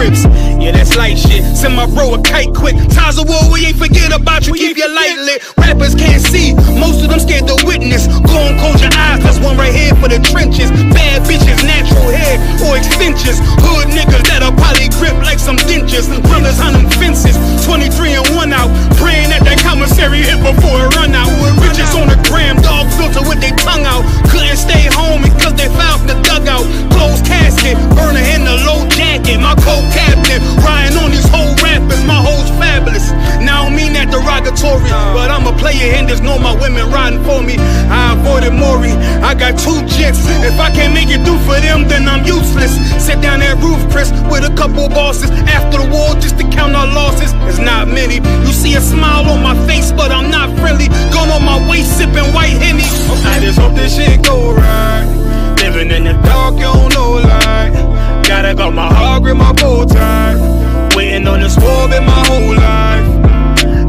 whips. Yeah, that's light shit. Send my bro a kite quick. Ties of war, we ain't forget about you. Keep your light lit. Rappers can't see. Most of them scared to witness. Go on, close your eyes. There's one right here for the trenches. Bad bitches, natural hair or extensions. Hood niggas that'll probably grip like some dentures. Brothers on them fences. 23 and 1 out. Praying that commissary hit before it run out. Bitches on the gram, dog filter with their tongue out. Couldn't stay home because they found the dugout. Closed casket, burner in the low jacket. My co-captain, riding on these whole rappers. My hoes fabulous. Now I don't mean that derogatory, but I'm a player and there's no my women riding for me. I avoided Maury, I got 2 jets. If I can't make it through for them, then I'm useless. Sit down that roof, Chris, with a couple bosses. After the war, just to count our losses. It's not many. You see a smile on my face, but I'm not friendly. Gun on my waist, sipping white Henny. I just hope this shit go right. Living in the dark, you don't know light. Gotta got my heart with my bow tie. Waiting on the squab in my whole life.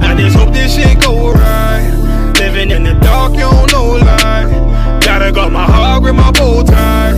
I just hope this shit go right. Living in the dark, you don't know light. Gotta got my heart with my bow tie.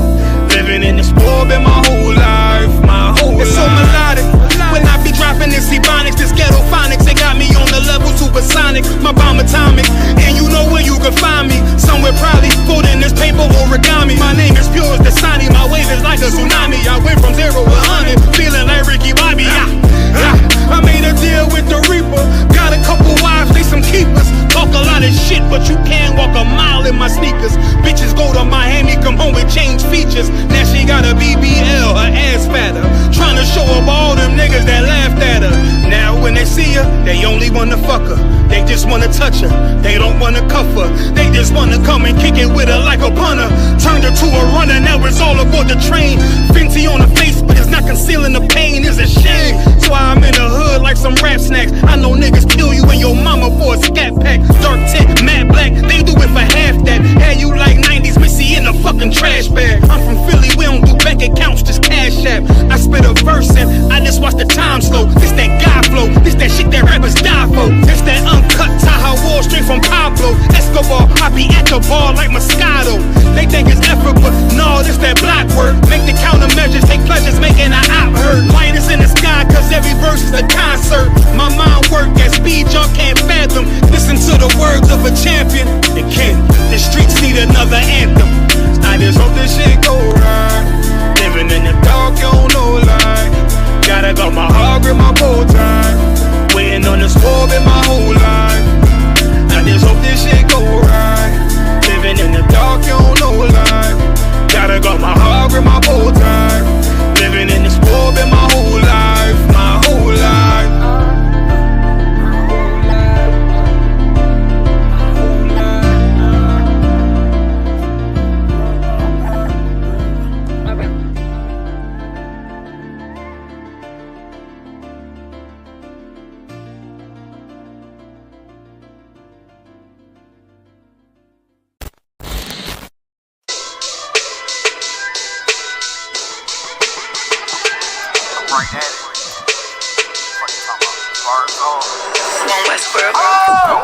Living in the squab in my whole life. My whole life. It's so melodic. When I be dropping this ebonics, this ghetto phonics, they got me on the level supersonic. My bomb atomic, and you know where you can find me. Somewhere probably folding this paper origami. My name is pure as the Sani, my wave is like a tsunami. I went from 0 to 100, feeling like Ricky Bobby. I made a deal with the Reaper. Got a couple wives, they some keepers. Talk a lot of shit, but you can't walk a mile in my sneakers. Bitches go to Miami, come home with change features. Now she got a BBL, her ass fatter. Trying to show up all them niggas that laughed at her. Now when they see her, they only wanna fuck her. They just wanna touch her, they don't wanna cuff her. They just wanna come and kick it with her like a punter. Turned her to a runner, now it's all aboard the train. Fenty on her face, but it's not concealing the pain, it's a shame. So I'm in the hood like some rap snacks. I know niggas kill you and your mama for a scat pack. Dark tint, matte black, they do it for half that. Had you like 90s Missy in a fucking trash bag. I'm from Philly, we don't do bank accounts, just cash app. I spit a verse and I just watch the time slow. This that guy flow, this that shit that rappers die for. This that uncut Taha Wall straight from Pablo Escobar. I be at the bar like Moscato. They think it's effort, but no, this that block work. Make the countermeasures, take pleasures, making an op hurt. Lighters in the sky, cause every verse is a concert. My mind work at speed y'all can't fathom. Listen to the words of a champion. It can't, the streets need another anthem. I just hope this shit go right. Living in the dark, you don't know light. Gotta got my heart with my bow tie. Waiting on the squab in my whole life. I just hope this shit go right. Living in the dark, you don't know light. Gotta got my heart with my bow tie. Living in the squab in my whole life. My whole life.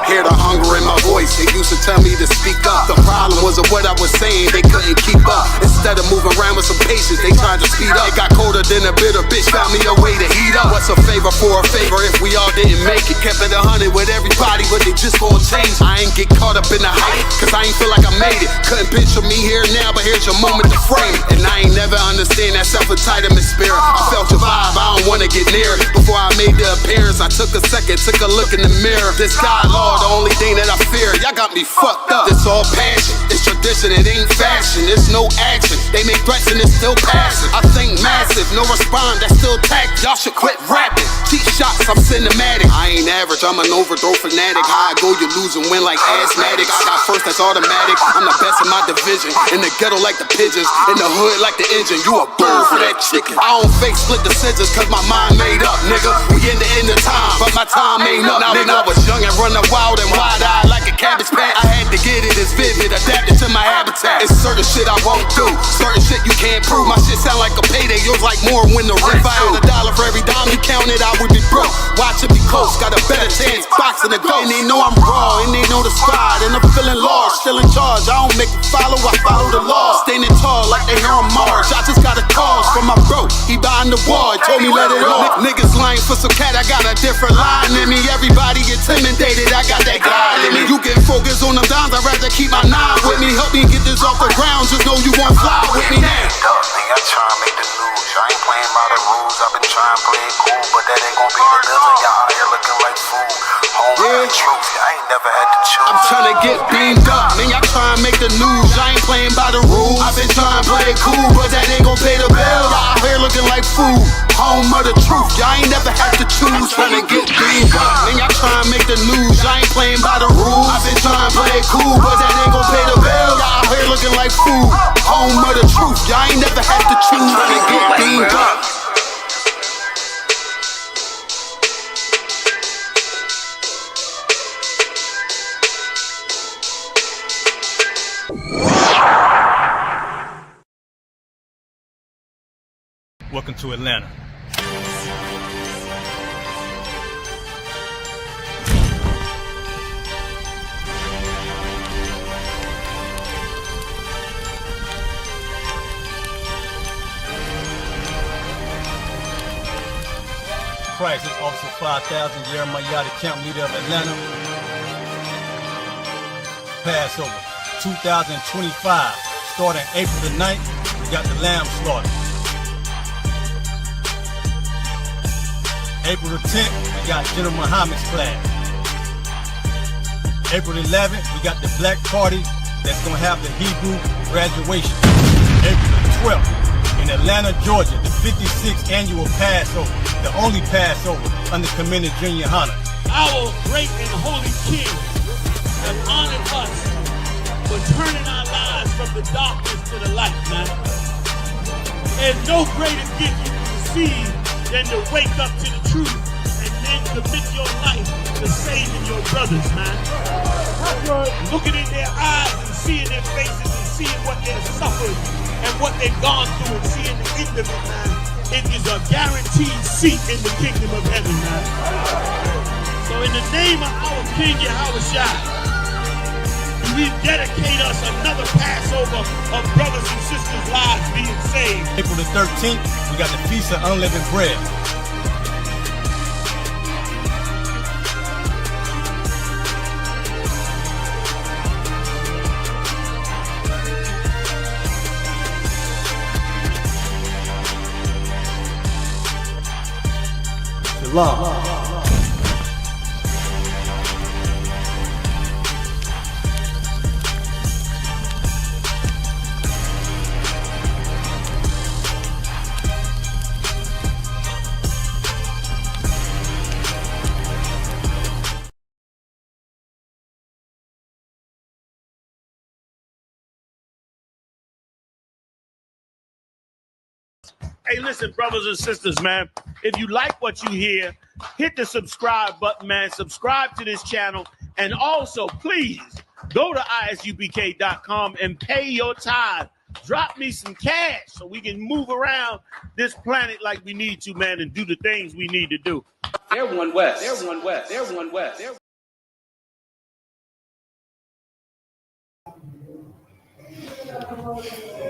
Hear the hunger in my voice, they used to tell me to speak up. The problem was of what I was saying, they couldn't keep up. Instead of moving around with some patience, they tried to speed up. It got colder than a bitter bitch, found me a way to heat up. What's a favor for a favor if we all didn't make it? Kept it 100 with everybody, but they just gon' change. I ain't get caught up in the hype, cause I ain't feel like I made it. Couldn't picture me here now, but here's your moment to frame it. And I ain't never understand that self-entitlement spirit. I felt your vibe, I don't wanna get near it. Before I made the appearance, I took a second, took a look in the mirror. This God, Lord, the only thing that I fear. Y'all got me fucked up. It's all passion, it's tradition, it ain't fashion. It's no action, they make threats and it's still passive. I think massive, no respond, that's still tact. Y'all should quit rapping. Cheap shots, I'm cinematic. I ain't average, I'm an overthrow fanatic. How I go, you lose and win like asthmatics. I got first, that's automatic. I'm the best in my division. In the ghetto like the pigeons, in the hood like the engine. You a bird for that chicken. I don't fake split decisions cause my mind made up, nigga. We in the end of time, but my time ain't up. Now when I was young and running wild and wide-eyed like a cabbage patch, I had to get it as vivid, adapted to my habitat. It's certain shit I won't do, certain shit you can't prove. My shit sound like a payday, yours like more when the rent. If I had $1 for every dime you counted, I would be broke. Watch it be close, got a better chance, boxing the ghost. And they know I'm raw, and they know the spot, and I'm feeling lost, still in charge. I don't make it follow, I follow the law. Standing tall like they hear on Mars. I just got a call from my bro, he buying I'm the boy, told me let it off. Niggas lying for some cat, I got a different line in me. Everybody intimidated, I got that glide in me. You can focus on them dimes, I'd rather keep my nine with me. Help me get this off the ground, just know you won't fly with me now. I try to make the news, I ain't playing by the rules. I've been trying to play it cool, but that ain't gon' be the deal. Y'all out here looking like fool. Home and truth, I ain't never had to choose. I'm trying to get beamed up, man, y'all try to make the news. I ain't playing by the rules. I've been trying to play it cool, but that ain't gon' pay the bill. Y'all out here looking like fool. Home of the truth, y'all ain't never had to choose. Trying to get beamed up, man, y'all try to make the news. I ain't playing by the rules. I've been trying to play it cool, but that ain't gon' pay the bill. Y'all out here looking like fool. Home of the truth, y'all ain't never had to choose. Trying to get beamed up. Welcome to Atlanta. Christ is Officer 5000, Jeremiah, the camp leader of Atlanta. Passover 2025, starting April the 9th, we got the lamb slaughter. April the 10th, we got General Muhammad's class. April the 11th, we got the black party that's gonna have the Hebrew graduation. April the 12th, in Atlanta, Georgia, the 56th annual Passover, the only Passover under Commander Junior Hunter. Our great and holy King has honored us for turning our lives from the darkness to the light, man. There's no greater gift you can receive than to wake up to the truth and then commit your life to saving your brothers, man. Looking in their eyes and seeing their faces and seeing what they've suffered and what they've gone through and seeing the end of it, man. It is a guaranteed seat in the kingdom of heaven, man. So in the name of our King Yahushua, we dedicate us another Passover of brothers and sisters' lives being saved. April the 13th, we got the Feast of Unleavened Bread. Shalom. Hey, listen, brothers and sisters, man, if you like what you hear, hit the subscribe button, man. Subscribe to this channel. And also, please, go to ISUPK.com and pay your tithe. Drop me some cash so we can move around this planet like we need to, man, and do the things we need to do. They're one West. They're one West. They're one West. They're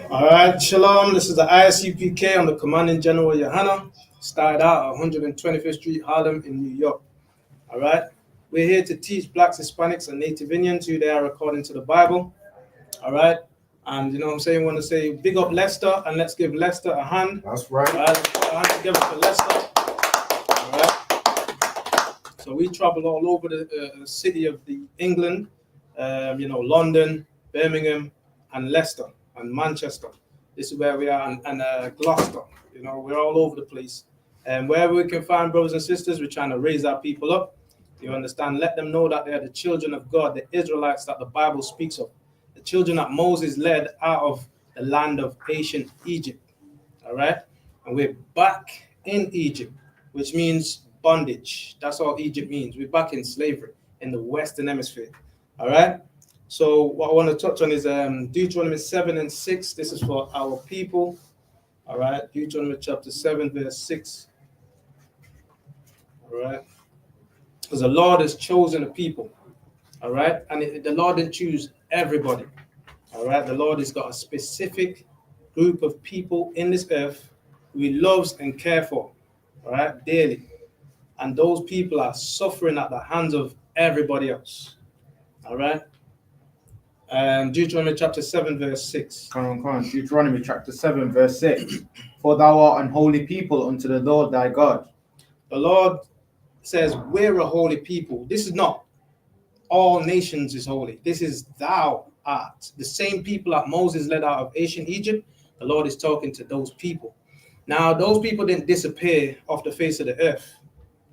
All right, shalom. This is the I.S.U.P.K. I'm the Commanding General Yohana. Started out at 125th Street, Harlem in New York. All right, we're here to teach Blacks, Hispanics, and Native Indians who they are according to the Bible. All right, and you know what I'm saying, I want to say big up Lester, and let's give Lester a hand. That's right. All right, let's put a hand together for Lester. All right. So we travel all over the city of England, London, Birmingham, and Leicester and Manchester. This is where we are, and Gloucester. You know, we're all over the place. And wherever we can find brothers and sisters, we're trying to raise our people up. You understand? Let them know that they are the children of God, the Israelites that the Bible speaks of, the children that Moses led out of the land of ancient Egypt. All right? And we're back in Egypt, which means bondage. That's all Egypt means. We're back in slavery in the Western Hemisphere. All right? So what I want to touch on is Deuteronomy 7 and 6. This is for our people. All right, Deuteronomy chapter 7, verse 6. All right. Because the Lord has chosen a people. All right. And the Lord didn't choose everybody. All right. The Lord has got a specific group of people in this earth we loves and care for, all right, daily. And those people are suffering at the hands of everybody else. All right. Deuteronomy chapter 7, verse 6. Come on. Deuteronomy chapter 7, verse 6. For thou art an holy people unto the Lord thy God. The Lord says, we're a holy people. This is not all nations is holy. This is thou art. The same people that Moses led out of ancient Egypt, the Lord is talking to those people. Now, those people didn't disappear off the face of the earth,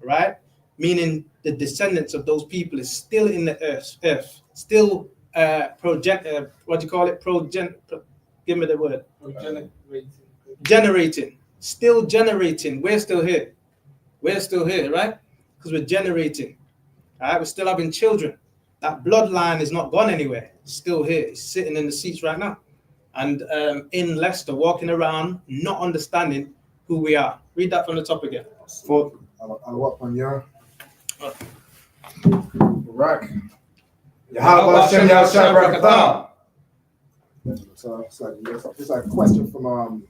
right? Meaning the descendants of those people is still in the earth still give me the word. Generating. Still generating. We're still here. We're still here, right? Because we're generating. All right, we're still having children. That bloodline is not gone anywhere. It's still here. It's sitting in the seats right now. And in Leicester, walking around, not understanding who we are. Read that from the top again. For I'll walk on your rack. So it's like a question from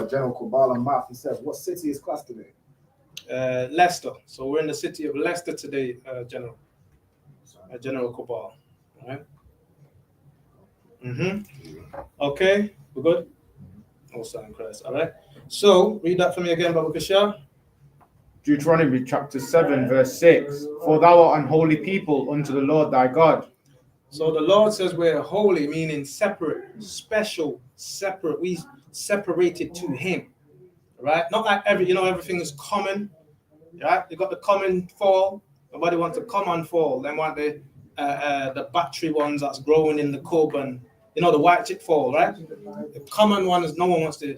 General Kubala Math. He says, what city is class today? Leicester. So we're in the city of Leicester today, General. General Kubala. All right. Okay, we're good? Also in Christ. All right. So read that for me again, Babu Kashar. Deuteronomy chapter 7, verse 6. For thou art an holy people unto the Lord thy God. So the Lord says we're holy, meaning separate, special, separate. We separated to Him, right? Not like everything is common, right? You got the common fall. Nobody wants a common fall. They want the battery ones that's growing in the cob and the white chip fall, right? The common one is no one wants a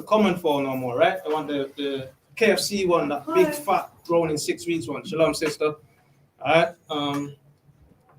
common fall no more, right? They want the KFC one, that big fat growing in 6 weeks one. Shalom, sister. All right.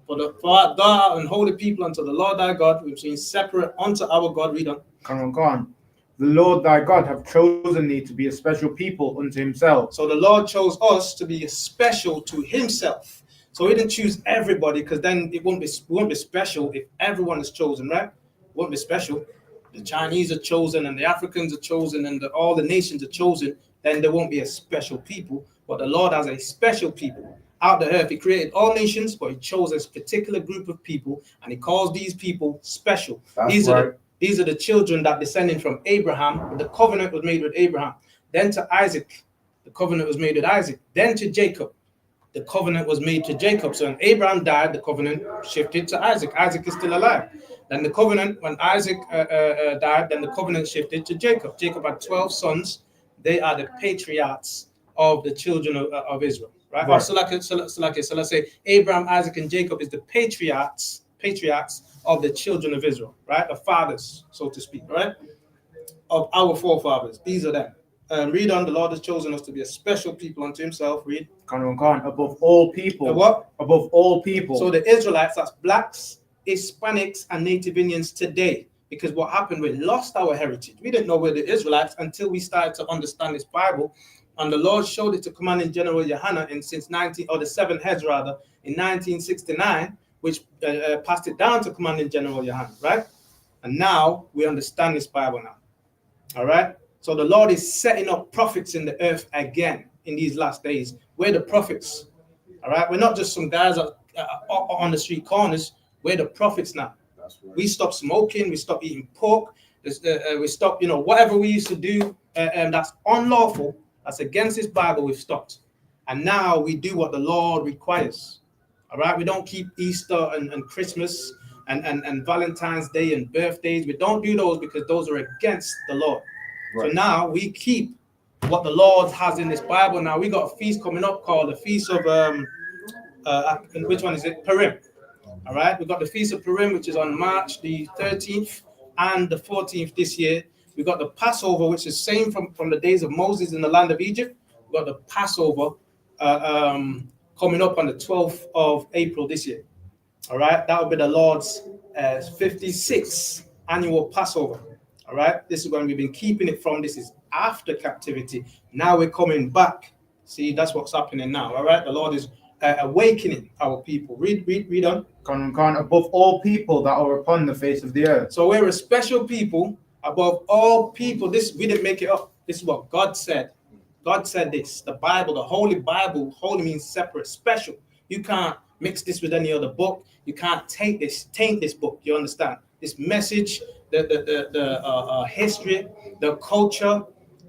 For thou and holy people unto the Lord thy God, we've seen separate unto our God. Read on. Come on. The Lord thy God hath chosen thee to be a special people unto himself. So the Lord chose us to be special to himself. So he didn't choose everybody, because then it won't be special if everyone is chosen, right? It won't be special. The Chinese are chosen and the Africans are chosen and all the nations are chosen, then there won't be a special people. But the Lord has a special people. Out the earth, he created all nations, but he chose a particular group of people, and he calls these people special. These are the children that descended from Abraham. The covenant was made with Abraham. Then to Isaac, the covenant was made with Isaac. Then to Jacob, the covenant was made to Jacob. So when Abraham died, the covenant shifted to Isaac. Isaac is still alive. Then the covenant, when Isaac died, then the covenant shifted to Jacob. Jacob had 12 sons. They are the patriarchs of the children of Israel. Right? So let's say Abraham, Isaac, and Jacob is the patriarchs of the children of Israel, right? The fathers, so to speak, right? Of our forefathers. These are them. Read on. The Lord has chosen us to be a special people unto himself. Read. Above all people. What? Above all people. So the Israelites, that's blacks, Hispanics, and Native Indians today. Because what happened, we lost our heritage. We didn't know we're the Israelites until we started to understand this Bible. And the Lord showed it to Commanding General Yohanan the 7th heads rather, in 1969, which passed it down to Commanding General Yohanan, right? And now we understand this Bible now. All right? So the Lord is setting up prophets in the earth again in these last days. We're the prophets. All right? We're not just some guys on the street corners. We're the prophets now. We stop smoking. We stop eating pork. We stop, whatever we used to do and that's unlawful. That's against this Bible, we've stopped. And now we do what the Lord requires. All right? We don't keep Easter and Christmas and Valentine's Day and birthdays. We don't do those because those are against the Lord. Right. So now we keep what the Lord has in this Bible. Now we got a feast coming up called the Feast of, which one is it? Purim. All right? We got the Feast of Purim, which is on March the 13th and the 14th this year. We got the Passover, which is same from the days of Moses in the land of Egypt. We got the Passover coming up on the 12th of April this year. All right, that will be the Lord's 56th annual Passover. All right, this is when we've been keeping it from. This is after captivity. Now we're coming back. See, that's what's happening now. All right, the Lord is awakening our people. Read on. Above all people that are upon the face of the earth. So we're a special people. above all people. This we didn't make it up. This is what God said. God said this. The Bible, the Holy Bible, holy means separate, special. You can't mix this with any other book. You can't taint this book. You understand? This message, the history, the culture.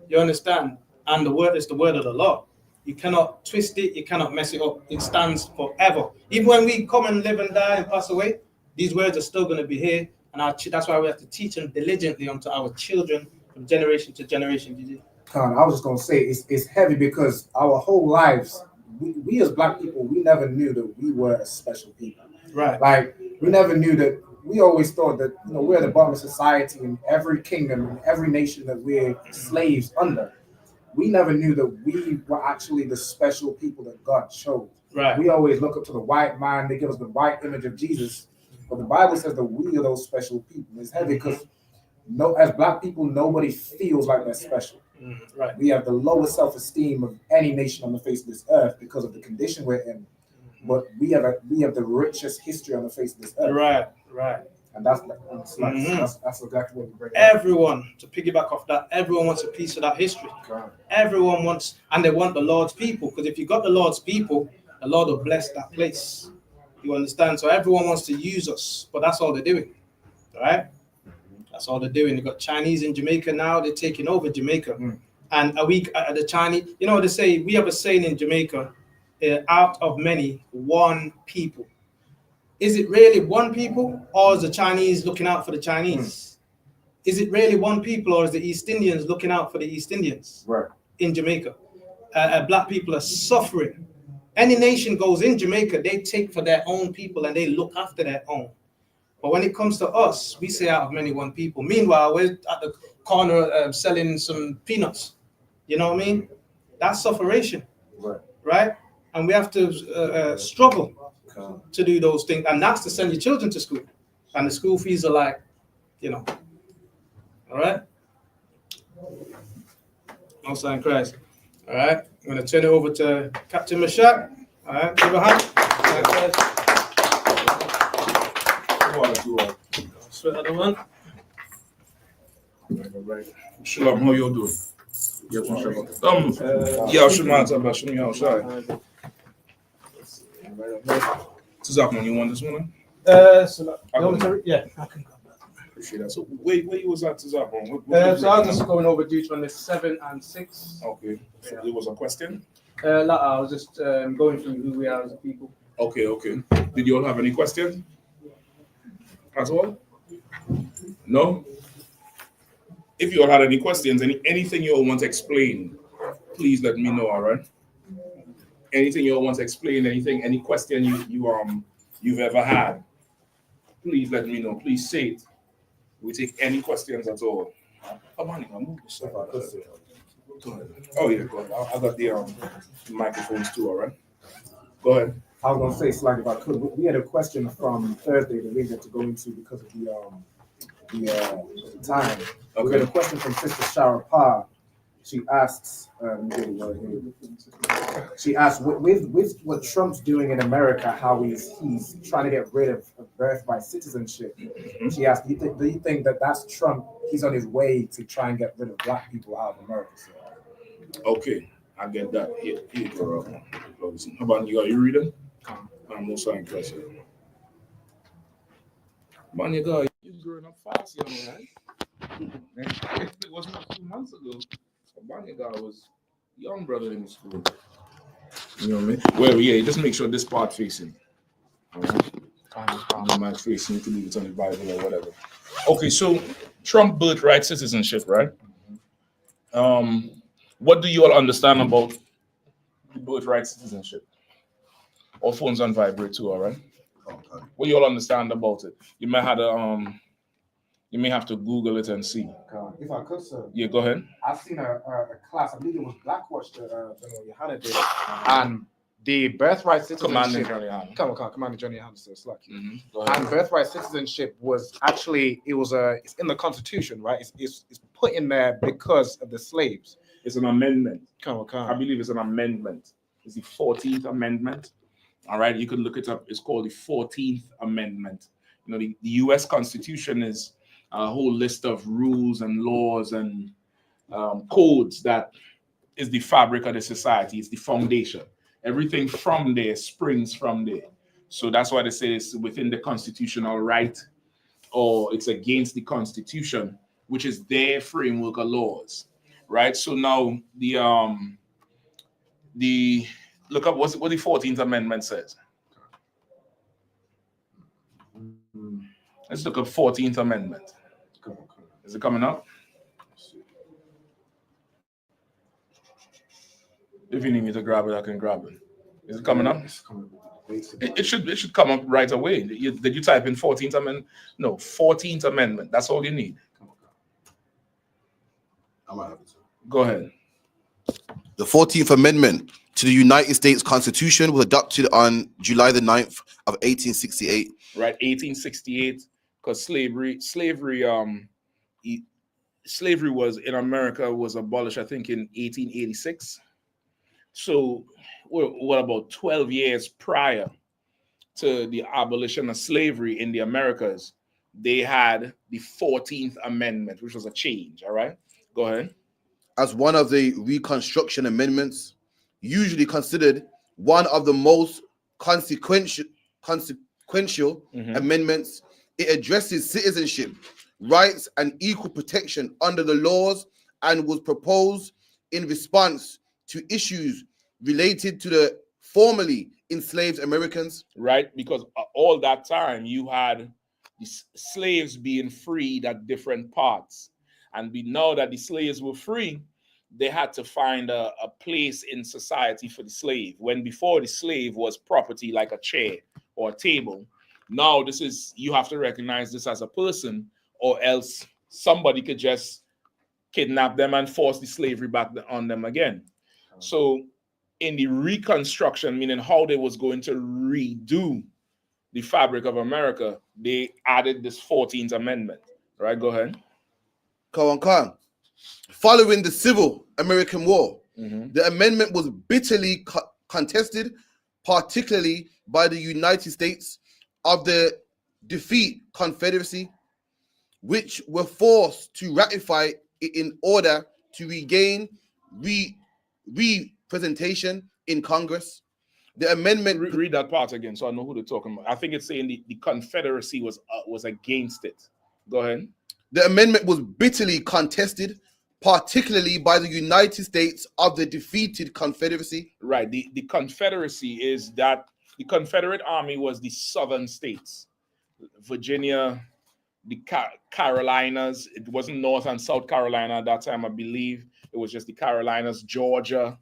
You understand? And the word is the word of the Lord. You cannot twist it. You cannot mess it up. It stands forever. Even when we come and live and die and pass away, these words are still going to be here. And that's why we have to teach them diligently unto our children from generation to generation. I was just gonna say it's heavy because our whole lives, we as black people, we never knew that we were a special people. Right. Like we never knew that. We always thought that we're the bottom of society in every kingdom, in every nation that we're slaves under. We never knew that we were actually the special people that God chose. Right. We always look up to the white man. They give us the white image of Jesus, but the Bible says that we are those special people. It's heavy because as black people, nobody feels like they're special. Right. We have the lowest self-esteem of any nation on the face of this earth because of the condition we're in. But we have the richest history on the face of this earth. Right. And that's exactly what we bring. Everyone, to piggyback off that, everyone wants a piece of that history. God. Everyone wants, and they want the Lord's people. Because if you got the Lord's people, the Lord will bless that place. You understand? So everyone wants to use us, but that's all they're doing. Right? That's all they're doing. You've got Chinese in Jamaica now, they're taking over Jamaica. And the Chinese, they say, we have a saying in Jamaica, out of many, one people. Is it really one people, or is the Chinese looking out for the Chinese? Is it really one people, or is the East Indians looking out for the East Indians? Right. In Jamaica? Black people are suffering. Any nation goes in Jamaica, they take for their own people and they look after their own. But when it comes to us, we say out of many one people. Meanwhile, we're at the corner selling some peanuts. You know what I mean? That's sufferation. Right? And we have to struggle to do those things. And that's to send your children to school. And the school fees are like, all right? No sign Christ. All right? I'm going to turn it over to Captain Mashak. All right? Give a hand. Sweat other one. Shalom, how you doing? Yeah, Zachman, you want this one? Yeah, I can go. Appreciate that. So, where you was at, Zachman? So I was just going over Deuteronomy 7 and 6. Okay. So there was a question? I was just going through who we are as a people. Okay. Did you all have any questions? At all? No? If you all had any questions, anything you all want to explain, please let me know, all right? Anything you all want to explain, any question you've ever had, please let me know. Please say it. We take any questions at all. Come on, move this side. Go ahead. Oh yeah, go ahead. I got the microphones too, all right? Go ahead. I was gonna say, Slag, if I could, we had a question from Thursday that we had to go into because of the time. Okay. We had a question from Sister Shara Pa. She asks, she asked, with what Trump's doing in America, how he's trying to get rid of birthright citizenship. She asked, do you think that that's Trump? He's on his way to try and get rid of black people out of America. So. Okay, I get that. Here you go. How about you? Are you reading? I'm also impressed. Man, you go. You're growing up fast, young man. It wasn't a few months ago. Baniga was young brother in school. You know what I mean? Well, yeah, just make sure this part facing. All right? Match facing, you can leave it on the Bible or whatever. Okay, so Trump birthright citizenship, right? What do you all understand about the birthright citizenship? All phones on vibrate too, all right? Okay. What do you all understand about it? You may have to Google it and see. If I could, sir. Yeah, go ahead. I've seen a class, I believe it was Blackwatch that General Yohana did. And the birthright citizenship. Commander Johnny Yohana, sir. It's lucky. And birthright citizenship was actually, it's in the Constitution, right? It's put in there because of the slaves. It's an amendment. I believe it's an amendment. It's the 14th Amendment. All right, you could look it up. It's called the 14th Amendment. You know, the U.S. Constitution is a whole list of rules and laws and codes that is the fabric of the society. It's the foundation. Everything from there springs from there. So that's why they say it's within the constitutional right, or it's against the Constitution, which is their framework of laws, right? So now the look up what the 14th Amendment says. Let's look up 14th Amendment. Is it coming up? If you need me to grab it, I can grab it. Is it coming up? It should come up right away. Did you type in 14th Amendment? No, 14th Amendment. That's all you need. Go ahead. The 14th Amendment to the United States Constitution was adopted on July the 9th of 1868. Right, 1868, because slavery was in America was abolished, I think, in 1886. So what about 12 years prior to the abolition of slavery in the Americas, they had the 14th Amendment, which was a change. All right, go ahead. As one of the Reconstruction Amendments, usually considered one of the most consequential amendments, it addresses citizenship, rights, and equal protection under the laws, and was proposed in response to issues related to the formerly enslaved Americans. Right, because all that time you had the slaves being freed at different parts. And we know that the slaves were free, they had to find a place in society for the slave. When before the slave was property like a chair or a table, now this is, you have to recognize this as a person, or else somebody could just kidnap them and force the slavery back on them again. So in the Reconstruction, meaning how they was going to redo the fabric of America, they added this 14th Amendment. Right, go ahead. Following the Civil American War, the amendment was bitterly contested, particularly by the United States of the defeat Confederacy, which were forced to ratify it in order to regain representation in Congress. The amendment. Read that part again, so I know who they're talking about. I think it's saying the Confederacy was against it. Go ahead. The amendment was bitterly contested, particularly by the United States of the defeated Confederacy. Right. The Confederacy is that the Confederate Army was the southern states, Virginia, the Carolinas. It wasn't North and South Carolina at that time, I believe. It was just the Carolinas, Georgia,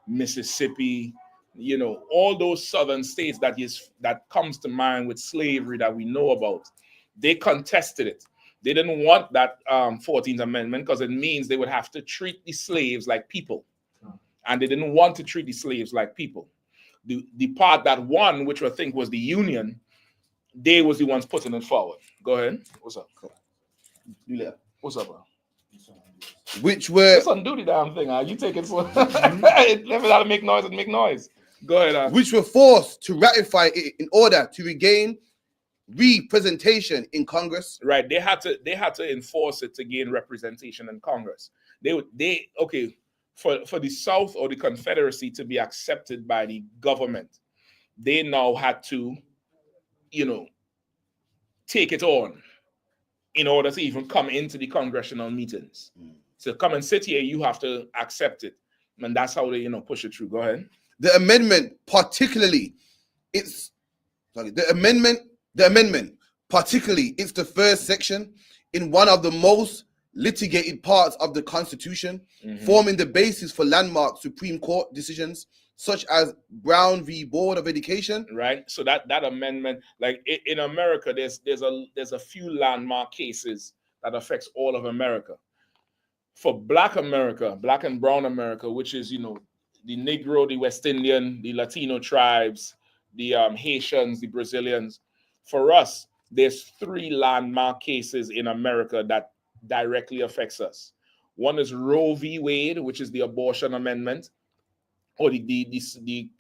Mississippi, you know, all those southern states that comes to mind with slavery that we know about. They contested it. They didn't want that 14th Amendment because it means they would have to treat the slaves like people. And they didn't want to treat the slaves like people. The part that won, which I think was the Union, they was the ones putting it forward. Go ahead. What's up? Yeah. What's up, bro? Which were... Just undo the damn thing, you take it slow. Never let it make noise and make noise. Go ahead. Which were forced to ratify it in order to regain representation in Congress. Right. They had to enforce it to gain representation in Congress. For the South or the Confederacy to be accepted by the government, they now had to, you know, take it on in order to even come into the congressional meetings. So come and sit here, you have to accept it. And that's how they, you know, push it through. Go ahead. The amendment, particularly, it's the first section in one of the most litigated parts of the Constitution, forming the basis for landmark Supreme Court decisions such as Brown v. Board of Education. Right. So that amendment, like in America, there's a few landmark cases that affects all of America. For Black America, Black and Brown America, which is, you know, the Negro, the West Indian, the Latino tribes, the Haitians, the Brazilians. For us, there's 3 landmark cases in America that directly affects us. One is Roe v. Wade, which is the abortion amendment, or the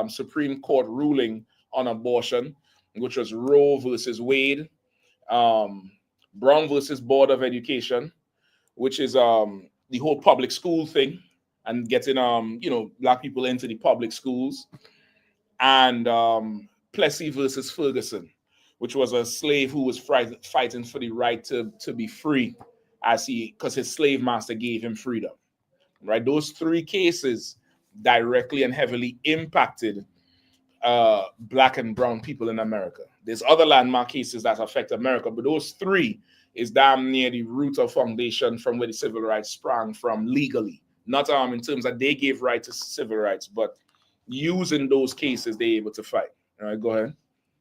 Supreme Court ruling on abortion, which was Roe versus Wade. Brown versus Board of Education, which is the whole public school thing and getting black people into the public schools, and Plessy versus Ferguson, which was a slave who was fighting for the right to be free, because his slave master gave him freedom. Right, those three cases directly and heavily impacted black and brown people in America. There's other landmark cases that affect America, but those three is damn near the root or foundation from where the civil rights sprang from legally. Not in terms that they gave right to civil rights, but using those cases, they're able to fight. All right, go ahead.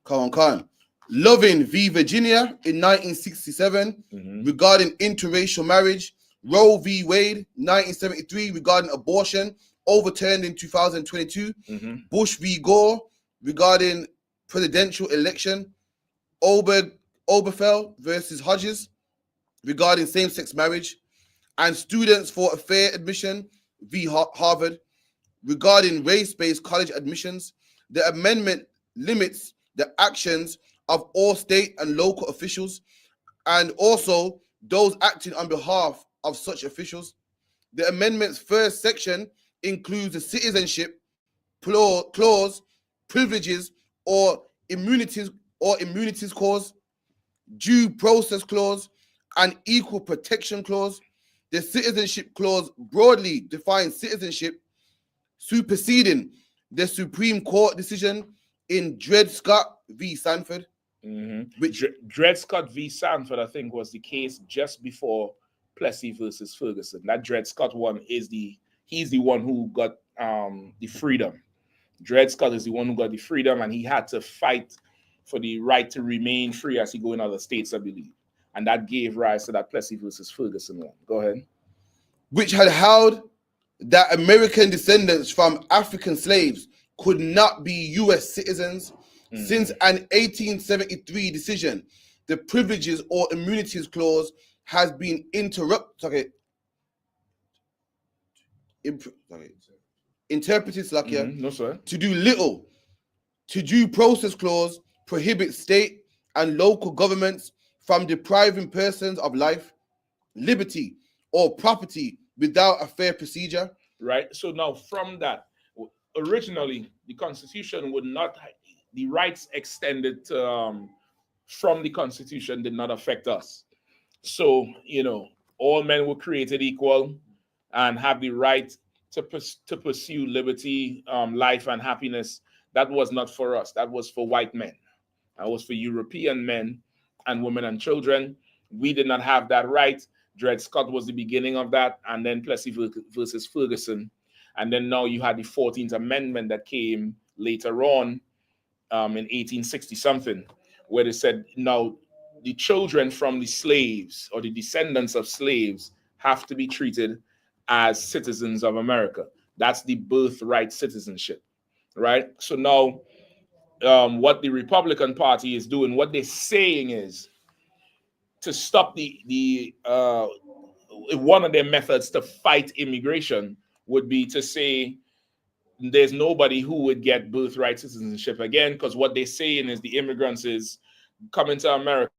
Come on. Loving v. Virginia in 1967 regarding interracial marriage. Roe v. Wade, 1973, regarding abortion, overturned in 2022. Bush v. Gore, regarding presidential election. Obergefell versus Hodges, regarding same-sex marriage. And Students for a Fair Admission v. Harvard, regarding race-based college admissions. The amendment limits the actions of all state and local officials, and also those acting on behalf of such officials. The amendment's first section includes the citizenship clause, privileges or immunities clause, due process clause, and equal protection clause. The citizenship clause broadly defines citizenship, superseding the Supreme Court decision in Dred Scott v. Sanford. Which Dred Scott v. Sanford, I think, was the case just before Plessy versus Ferguson. That Dred Scott one he's the one who got the freedom. Dred Scott is the one who got the freedom, and he had to fight for the right to remain free as he go in other states, I believe. And that gave rise to that Plessy versus Ferguson one. Go ahead. Which had held that American descendants from African slaves could not be U.S. citizens. Since an 1873 decision, the privileges or immunities clause has been interpreted to do little. The due process clause prohibits state and local governments from depriving persons of life, liberty, or property without a fair procedure. Right. So now from that, originally the Constitution would not, the rights extended to, from the Constitution did not affect us. So, all men were created equal and have the right to pursue liberty, life, and happiness. That was not for us. That was for white men. That was for European men and women and children. We did not have that right. Dred Scott was the beginning of that, and then Plessy versus Ferguson. And then now you had the 14th Amendment that came later on in 1860 something, where they said now the children from the slaves or the descendants of slaves have to be treated as citizens of America. That's the birthright citizenship, right? So now what the Republican Party is doing, what they're saying is to stop one of their methods to fight immigration would be to say there's nobody who would get birthright citizenship again, because what they're saying is the immigrants is coming to America,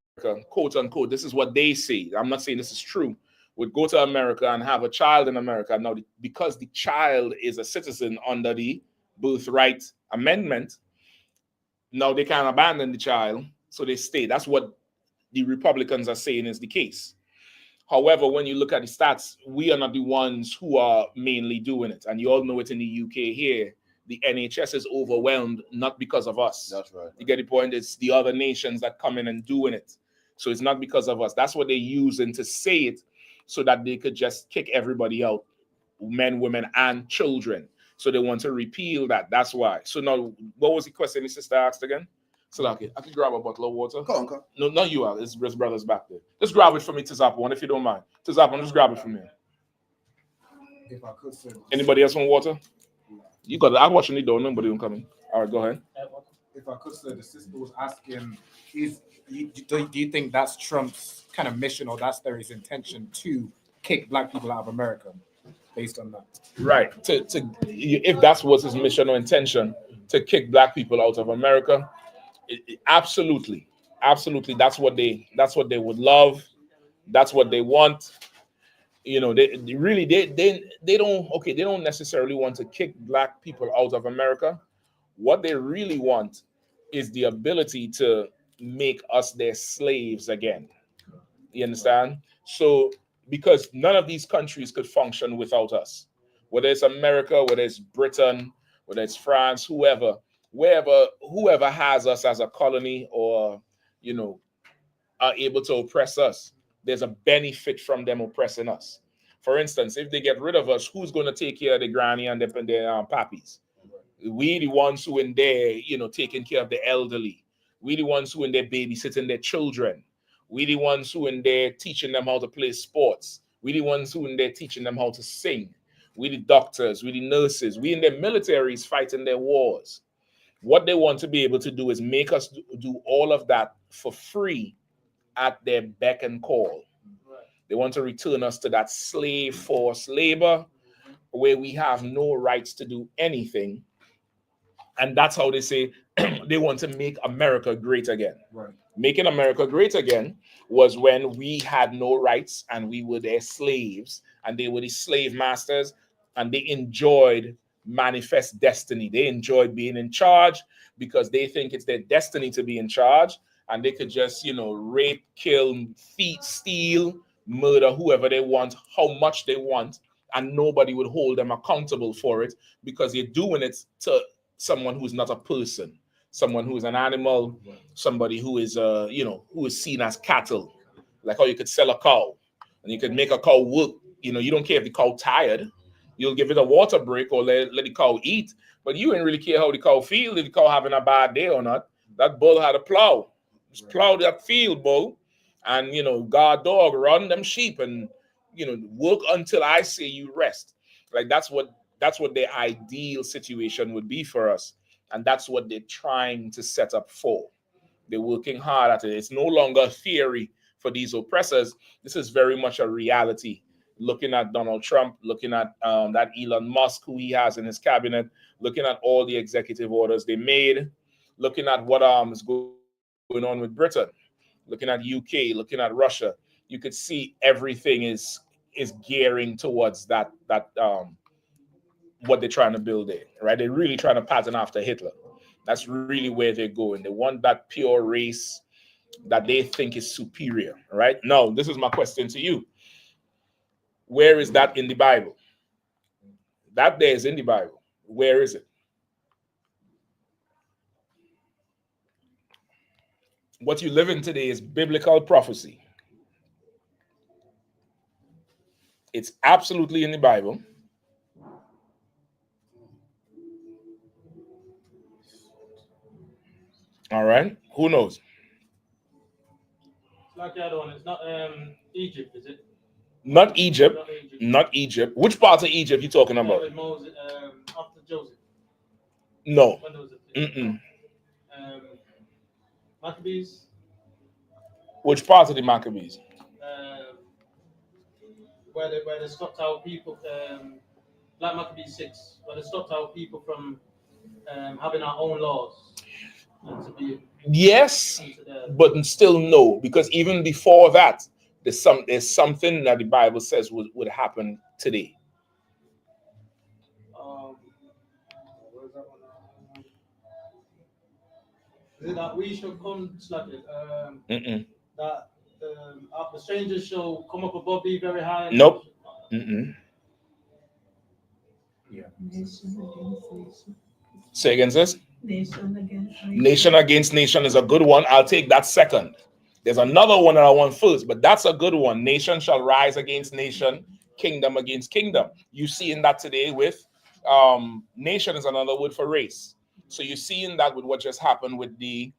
quote unquote. This is what they say. I'm not saying this is true. Would go to America and have a child in America. Now, because the child is a citizen under the birthright amendment, now they can't abandon the child, so they stay. That's what the Republicans are saying is the case. However, when you look at the stats, we are not the ones who are mainly doing it. And you all know it in the UK here. The NHS is overwhelmed, not because of us. That's right. You get the point? It's the other nations that come in and doing it. So it's not because of us. That's what they're using to say it so that they could just kick everybody out, men, women, and children. So they want to repeal that. That's why. So now, what was the question the sister asked again? So okay, I can grab a bottle of water. Come on. No, not you are. It's Briss Brothers back there. Just grab it for me, Tizapo, if you don't mind. Tizapo, just grab it for me. If I could say. Anybody else want water? You got it. I'm watching the door. Nobody will come in. All right, go ahead. If I could say, the sister was asking, do you think that's Trump's kind of mission, or that's his intention to kick black people out of America based on that? Right. If that's what his mission or intention, to kick black people out of America, absolutely. Absolutely, that's what they would love. That's what they want. You know, they really they don't necessarily want to kick black people out of America. What they really want is the ability to make us their slaves again. You understand? So because none of these countries could function without us, whether it's America, whether it's Britain, whether it's France, whoever has us as a colony, or you know, are able to oppress us, there's a benefit from them oppressing us. For instance, if they get rid of us, who's going to take care of the granny and their pappies? We the ones who in there, you know, taking care of the elderly. We the ones who in there babysitting their children. We the ones who in there teaching them how to play sports. We the ones who in there teaching them how to sing. We the doctors, we the nurses. We in their militaries fighting their wars. What they want to be able to do is make us do all of that for free at their beck and call. They want to return us to that slave force labor where we have no rights to do anything. And that's how they say they want to make America great again. Right. Making America great again was when we had no rights and we were their slaves and they were the slave masters, and they enjoyed manifest destiny. They enjoyed being in charge because they think it's their destiny to be in charge, and they could just, you know, rape, kill, thief, steal, murder whoever they want, how much they want, and nobody would hold them accountable for it because they're doing it to someone who's not a person, someone who is an animal, somebody who is who is seen as cattle. Like how you could sell a cow and you could make a cow work. You know, you don't care if the cow tired. You'll give it a water break or let the cow eat, but you ain't really care how the cow feel, if the cow having a bad day or not. That bull had a plow. Just plow that field, bull. And you know, guard dog, run them sheep, and you know, work until I say you rest. Like that's what their ideal situation would be for us. And that's what they're trying to set up for. They're working hard at it. It's no longer a theory for these oppressors. This is very much a reality. Looking at Donald Trump, looking at that Elon Musk, who he has in his cabinet, looking at all the executive orders they made, looking at what is going on with Britain, looking at UK, looking at Russia, you could see everything is gearing towards that what they're trying to build there, right? They're really trying to pattern after Hitler. That's really where they're going. They want that pure race that they think is superior, right? Now, this is my question to you. Where is that in the Bible? That there is in the Bible. Where is it? What you live in today is biblical prophecy. It's absolutely in the Bible. All right. Who knows? It's like the other one. It's not Egypt, is it? Not Egypt. Not Egypt. Which part of Egypt you talking about? With Moses, after Joseph. No. When was it? Maccabees. Which part of the Maccabees? Where they stopped our people, like Maccabees 6, where they stopped our people from having our own laws. And to be yes, but still no, because even before that, there's something that the Bible says would happen today. Where's that one? Is it that we shall come that the strangers shall come up above, be very high? Nope. Yeah. Say again, sis? Nation against nation is a good one. I'll take that second. There's another one that I want first, but that's a good one. Nation shall rise against nation, kingdom against kingdom. You see in that today with nation is another word for race. So you're seeing that with what just happened with the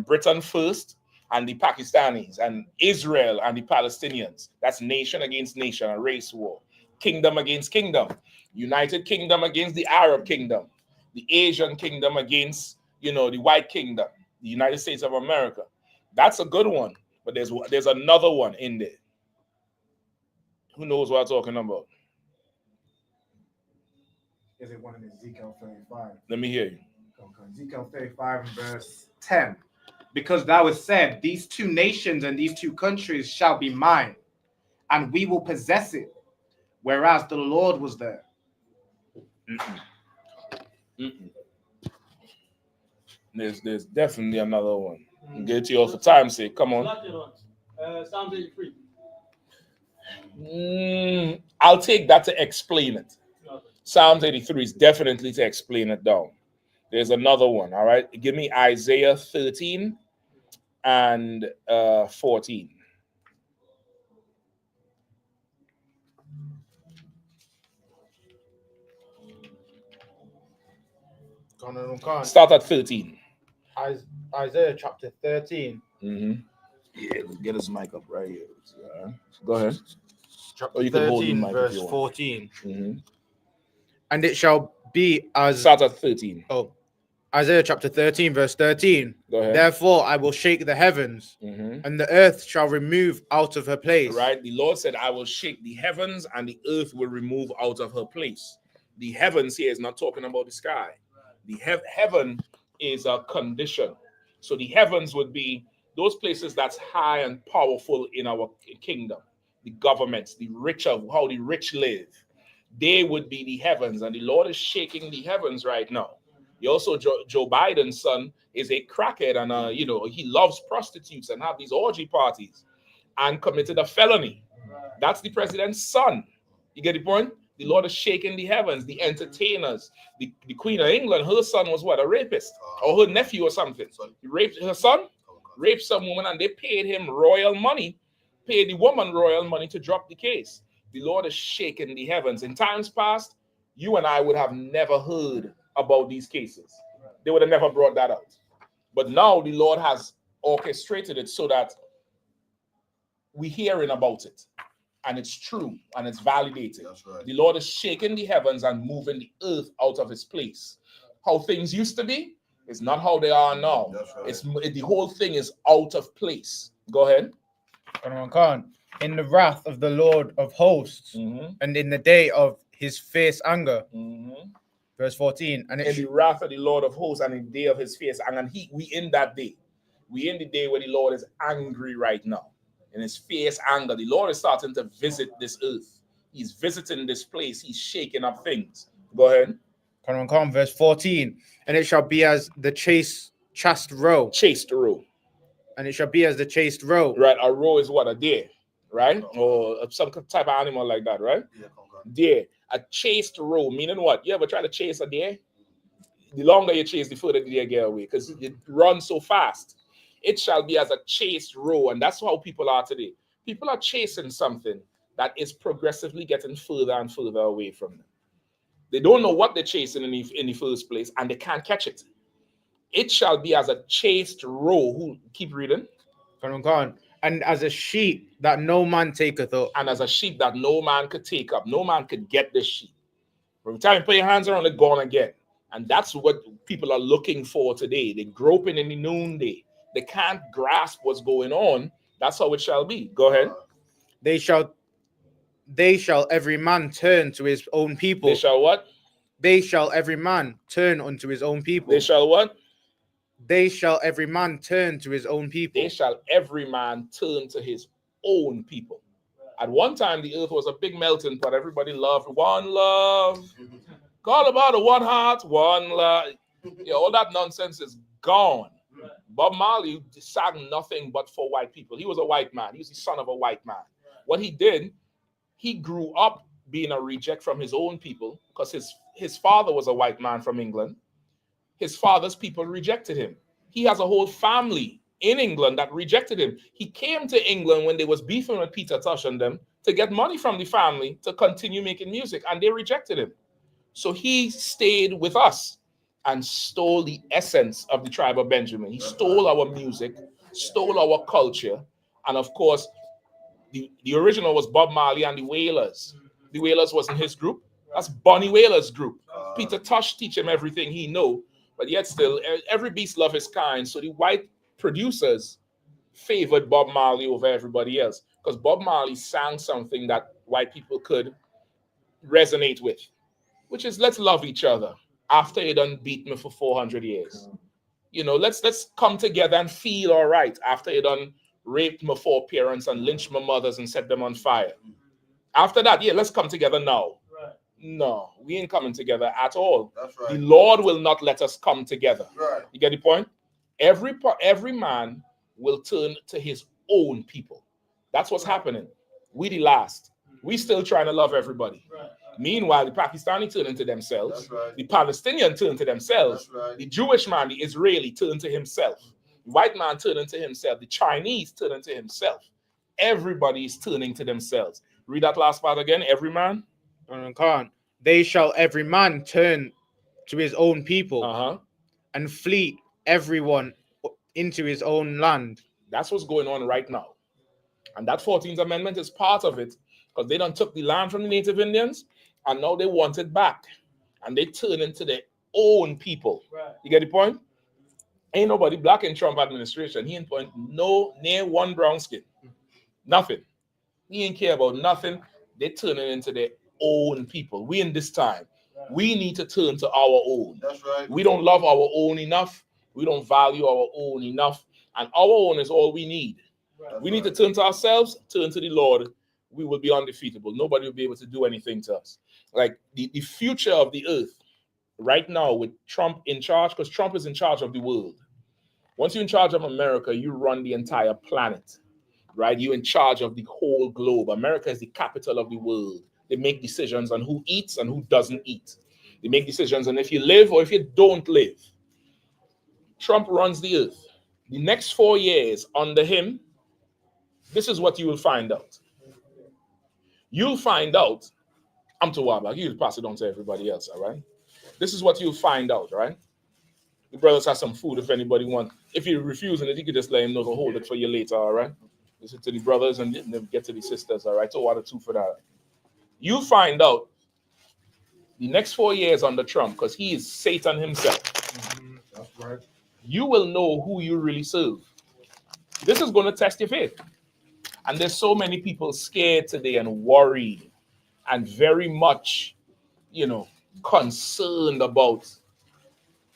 Britain first and the Pakistanis and Israel and the Palestinians. That's nation against nation, a race war. Kingdom against kingdom. United Kingdom against the Arab kingdom. The Asian kingdom against, the white kingdom, the United States of America. That's a good one, but there's another one in there. Who knows what I'm talking about? Is it one in Ezekiel 35? Let me hear you. Okay. Ezekiel 35 verse 10. because thou hast said, these two nations and these two countries shall be mine, and we will possess it, whereas the Lord was there. There's definitely another one. Get to you for time's sake. Come on. Psalms 83. I'll take that to explain it. Psalms 83 is definitely to explain it down. There's another one. All right. Give me Isaiah 13 and 14. Start at 13. Isaiah chapter 13. Yeah, let's get his mic up right here. Go ahead. Chapter 13, verse 14. And it shall be as... Start at 13. Oh, Isaiah chapter 13, verse 13. Go ahead. Therefore I will shake the heavens, and the earth shall remove out of her place. Right? The Lord said, I will shake the heavens, and the earth will remove out of her place. The heavens here is not talking about the sky. The heaven is a condition. So the heavens would be those places that's high and powerful in our kingdom. The governments, the rich of how the rich live. They would be the heavens, and the Lord is shaking the heavens right now. He also, Joe Biden's son is a crackhead, and he loves prostitutes and have these orgy parties and committed a felony. That's the president's son. You get the point? The Lord is shaking the heavens, the entertainers. The Queen of England, her son was what? A rapist? Or her nephew or something. He raped her son, raped some woman, and they paid him royal money, paid the woman royal money to drop the case. The Lord is shaking the heavens. In times past, you and I would have never heard about these cases. They would have never brought that out. But now the Lord has orchestrated it so that we're hearing about it. And it's true and it's validated. That's right. The Lord is shaking the heavens and moving the earth out of its place. How things used to be is not how they are now. That's right. It's the whole thing is out of place. Go ahead. In the wrath of the Lord of hosts, and in the day of his fierce anger. Verse 14. And in the wrath of the Lord of hosts and in the day of his fierce anger. And we in that day. We in the day where the Lord is angry right now. In his fierce anger, the Lord is starting to visit this earth. He's visiting this place. He's shaking up things. Go ahead. Verse 14. And it shall be as the chaste roe. Chaste roe. And it shall be as the chaste roe. Right. A roe is what? A deer. Right? Or some type of animal like that, right? Yeah, deer. A chaste roe, meaning what? You ever try to chase a deer? The longer you chase, the further the deer get away because it runs so fast. It shall be as a chaste roe, and that's how people are today. People are chasing something that is progressively getting further and further away from them. They don't know what they're chasing in the first place, and they can't catch it. It shall be as a chaste roe. Who keep reading? And as a sheep that no man taketh up. And as a sheep that no man could take up. No man could get this sheep. Every time you put your hands around it, gone again. And that's what people are looking for today. They're groping in the noonday. They can't grasp what's going on. That's how it shall be. Go ahead. They shall every man turn to his own people. They shall what? They shall every man turn unto his own people. They shall what? They shall every man turn to his own people. They shall every man turn to his own people. At one time, the earth was a big melting pot. Everybody loved one love. Call about a one heart, one love. Yeah, all that nonsense is gone. Bob Marley sang nothing but for white people. He was a white man. He was the son of a white man. What he did, he grew up being a reject from his own people because his father was a white man from England. His father's people rejected him. He has a whole family in England that rejected him. He came to England when they was beefing with Peter Tosh and them to get money from the family to continue making music, and they rejected him. So he stayed with us and stole the essence of the tribe of Benjamin. He stole our music, stole our culture, and of course, the original was Bob Marley and the Wailers. The Wailers wasn't his group. That's Bonnie Wailer's group. Peter Tosh teach him everything he know, but yet still, every beast love his kind. So the white producers favored Bob Marley over everybody else because Bob Marley sang something that white people could resonate with, which is let's love each other after you done beat me for 400 years. You know, let's come together and feel all right after you done raped my 4 parents and lynched my mothers and set them on fire. After that, yeah, let's come together now. Right. No, we ain't coming together at all. That's right. The Lord will not let us come together. Right. You get the point? Every man will turn to his own people. That's what's happening. We the last. We still trying to love everybody. Right. Meanwhile, the Pakistani turn into themselves. That's right. The Palestinian turn to themselves. That's right. The Jewish man, the Israeli, turn to himself. The white man turn into himself. The Chinese turn into himself. Everybody is turning to themselves. Read that last part again. Every man. Can't. They shall every man turn to his own people and flee everyone into his own land. That's what's going on right now. And that 14th Amendment is part of it, because they done took the land from the Native Indians and now they want it back. And they turn into their own people. Right. You get the point? Ain't nobody black in Trump administration. He ain't point near one brown skin. Nothing. He ain't care about nothing. They turn it into their own people. We in this time. Right. We need to turn to our own. That's right. We don't love our own enough. We don't value our own enough. And our own is all we need. Right. We need to turn to ourselves, turn to the Lord. We will be undefeatable. Nobody will be able to do anything to us. Like the future of the earth right now with Trump in charge, because Trump is in charge of the world. Once you're in charge of America, you run the entire planet, right? You're in charge of the whole globe. America is the capital of the world. They make decisions on who eats and who doesn't eat. They make decisions on if you live or if you don't live. Trump runs the earth. The next 4 years under him, this is what you will find out. You'll find out, I'm to Wabak, you'll pass it on to everybody else, all right? This is what you'll find out, right? The brothers have some food if anybody wants. If you're refusing it, you can just let him know to hold it for you later, all right? Listen to the brothers and then get to the sisters, all right? So what a two for that. You'll find out the next 4 years under Trump, because he is Satan himself. That's right. You will know who you really serve. This is going to test your faith. And there's so many people scared today and worried and very much, concerned about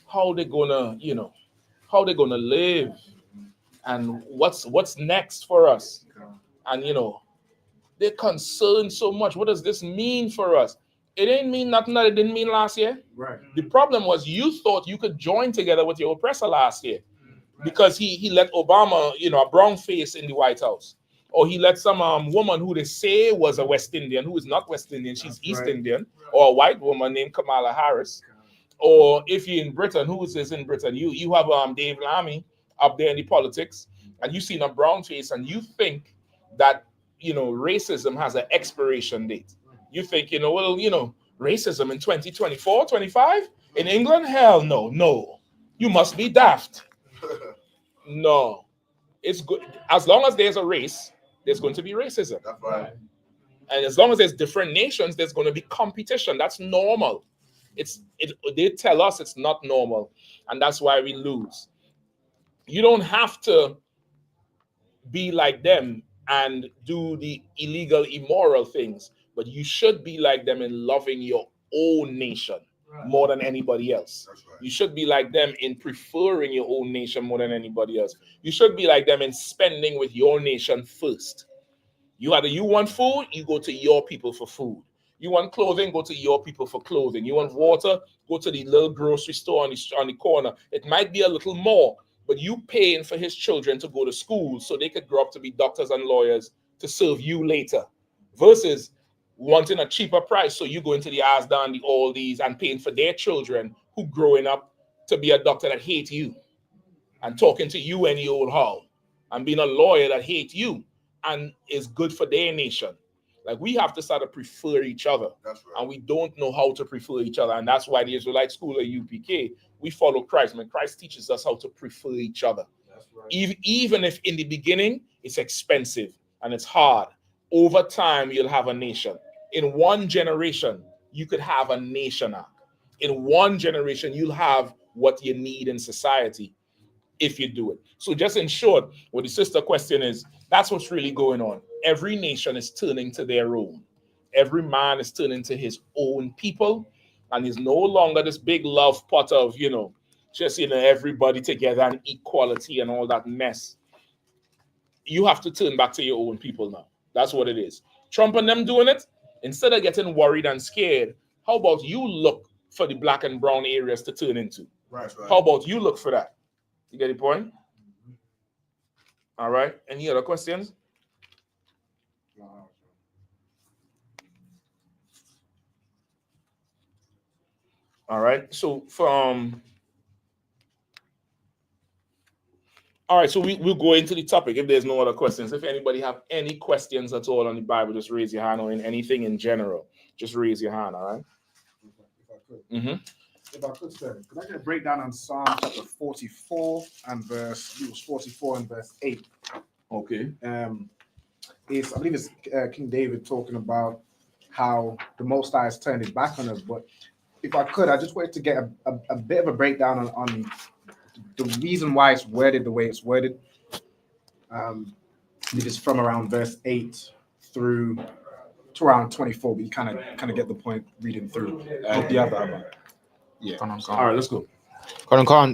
how they're gonna, how they're gonna live and what's next for us. And they're concerned so much. What does this mean for us? It ain't mean nothing that it didn't mean last year. Right. The problem was you thought you could join together with your oppressor last year because he let Obama, a brown face in the White House. Or he let some woman who they say was a West Indian, who is not West Indian, she's East Indian, or a white woman named Kamala Harris. Or if you're in Britain, who is this in Britain? You have Dave Lamy up there in the politics, and you see a brown face, and you think that racism has an expiration date. You think, racism in 2024, 25 in England? Hell no. You must be daft. No. It's good. As long as there's a race, there's going to be racism. That's right. And as long as there's different nations, there's going to be competition. That's normal. They tell us it's not normal, and that's why we lose. You don't have to be like them and do the illegal, immoral things, but you should be like them in loving your own nation more than anybody else. That's right. You should be like them in preferring your own nation more than anybody else. You should be like them in spending with your nation first. You want food, you go to your people for food. You want clothing, go to your people for clothing. You want water, go to the little grocery store on the corner. It might be a little more, but you paying for his children to go to school so they could grow up to be doctors and lawyers to serve you later, versus wanting a cheaper price, so you go into the Asda and the Aldi's and paying for their children who growing up to be a doctor that hate you and talking to you any old how and being a lawyer that hate you and is good for their nation. Like, we have to start to prefer each other. That's right. And we don't know how to prefer each other. And that's why the Israelite school of I.S.U.P.K, we follow Christ. Man, Christ teaches us how to prefer each other. That's right. Even if in the beginning it's expensive and it's hard, over time you'll have a nation. In one generation, you could have a nation. In one generation, you'll have what you need in society if you do it. So just in short, what the sister question is, that's what's really going on. Every nation is turning to their own. Every man is turning to his own people, and is no longer this big love pot of, just everybody together and equality and all that mess. You have to turn back to your own people now. That's what it is. Trump and them doing it, instead of getting worried and scared, how about you look for the black and brown areas to turn into? Right. How about you look for that? You get the point? All right. Any other questions? All right. So all right, so we'll go into the topic if there's no other questions. If anybody have any questions at all on the Bible, just raise your hand, or in anything in general, just raise your hand, all right? If I could. Mm-hmm. If I could, sir, could I get a breakdown on Psalm chapter 44 and verse 8? Okay. I believe it's King David talking about how the Most High has turned his back on us. But if I could, I just wanted to get a bit of a breakdown on the reason why it's worded the way it's worded. It is from around verse 8 through to around 24, but you kind of get the point reading through the other. Yeah. All right, let's go.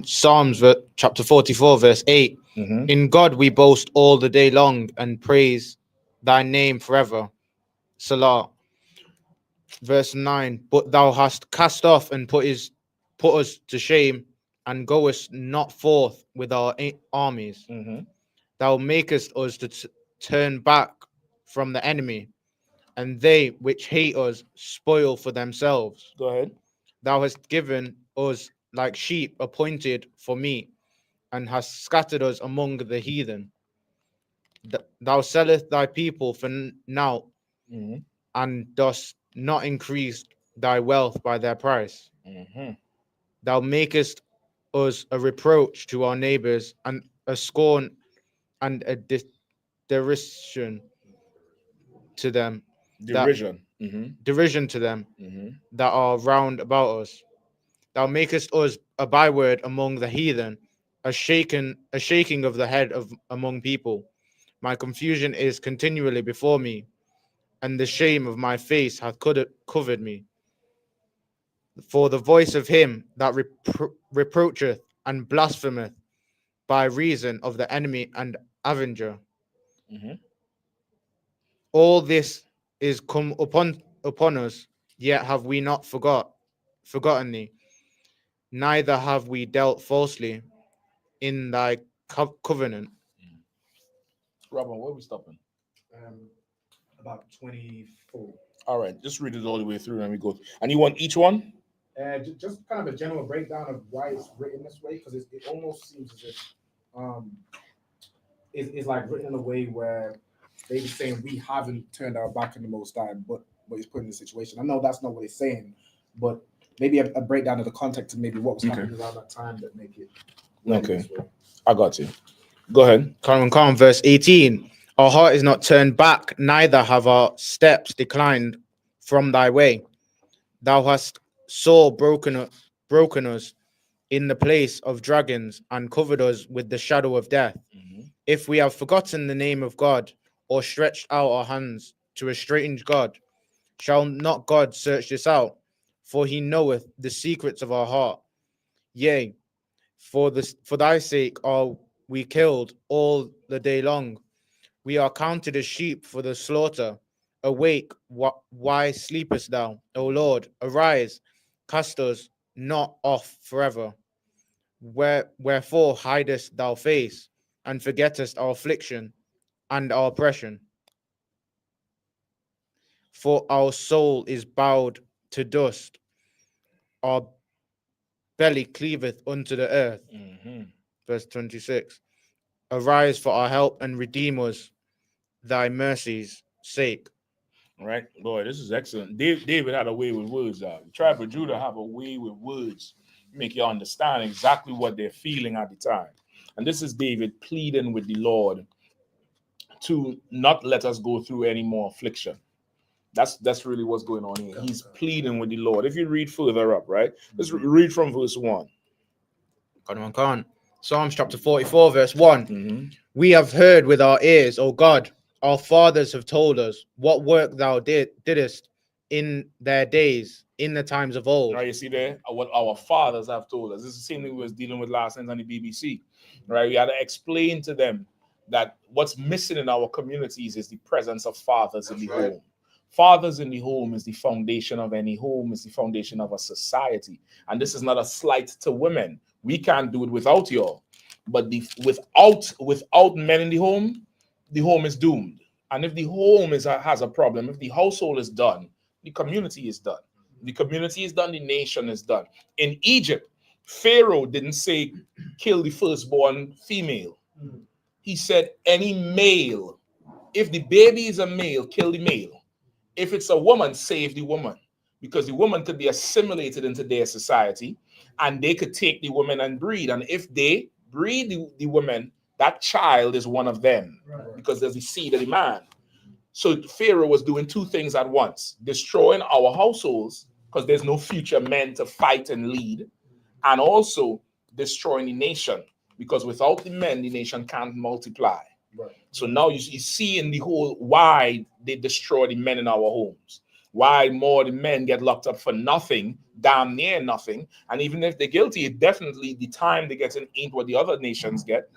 Psalms chapter 44, verse 8. Mm-hmm. In God we boast all the day long and praise thy name forever. Salah. Verse 9. But thou hast cast off and put us to shame, and goest not forth with our armies. Mm-hmm. Thou makest us to turn back from the enemy, and they which hate us spoil for themselves. Go ahead. Thou hast given us like sheep appointed for meat, and hast scattered us among the heathen. Thou sellest thy people for naught, Mm-hmm. and dost not increase thy wealth by their price. Mm-hmm. Thou makest us a reproach to our neighbors, and a scorn and a derision to them. Derision. Derision to them Mm-hmm. that are round about us. Thou makest us a byword among the heathen, a shaking of the head among people. My confusion is continually before me, and the shame of my face hath covered me. For the voice of him that reproacheth and blasphemeth by reason of the enemy and avenger. Mm-hmm. All this is come upon us, yet have we not forgotten thee, neither have we dealt falsely in thy covenant. Robin, where are we stopping? About 24. All right, just read it all the way through and we go. And you want each one? Just kind of a general breakdown of why it's written this way, because it almost seems as if it's like written in a way where they're saying we haven't turned our back on the Most High, but he's put in the situation. I know that's not what he's saying, but maybe a breakdown of the context of maybe what was happening around that time that make it. Okay, I got you. Go ahead. Come, verse 18. Our heart is not turned back, neither have our steps declined from thy way. Thou hast sore broken us in the place of dragons, and covered us with the shadow of death. Mm-hmm. If we have forgotten the name of God, or stretched out our hands to a strange God, shall not God search this out? For he knoweth the secrets of our heart. Yea, for thy sake are we killed all the day long. We are counted as sheep for the slaughter. Awake, why sleepest thou, O Lord? Arise, cast us not off forever. Wherefore hidest thou face, and forgettest our affliction and our oppression? For our soul is bowed to dust, our belly cleaveth unto the earth. Mm-hmm. Verse 26. Arise for our help and redeem us, thy mercy's sake. All right, boy, this is excellent. David had a way with words. The tribe of Judah have a way with words, make you understand exactly what they're feeling at the time. And this is David pleading with the Lord to not let us go through any more affliction. That's really what's going on here. He's pleading with the Lord. If you read further up, right? Let's read from verse 1. Psalms chapter 44, verse 1. Mm-hmm. We have heard with our ears, O God, our fathers have told us what work thou didst in their days, in the times of old. Right, you see there what our fathers have told us. This is the same thing we was dealing with last night on the BBC. Right, we had to explain to them that what's missing in our communities is the presence of fathers in the home. Fathers in the home is the foundation of any home, is the foundation of a society. And this is not a slight to women. We can't do it without y'all. But without men in the home is doomed. And if the home has a problem, if the household is done, the community is done. The community is done, the nation is done. In Egypt, Pharaoh didn't say kill the firstborn female. He said any male. If the baby is a male, kill the male. If it's a woman, save the woman. Because the woman could be assimilated into their society and they could take the woman and breed. And if they breed the woman, that child is one of them. Because there's the seed of the man. So Pharaoh was doing two things at once. Destroying our households, because there's no future men to fight and lead. And also destroying the nation. Because without the men, the nation can't multiply. Right. So now you see in the whole why they destroy the men in our homes. Why more the men get locked up for nothing, damn near nothing. And even if they're guilty, definitely the time they get in ain't what the other nations get.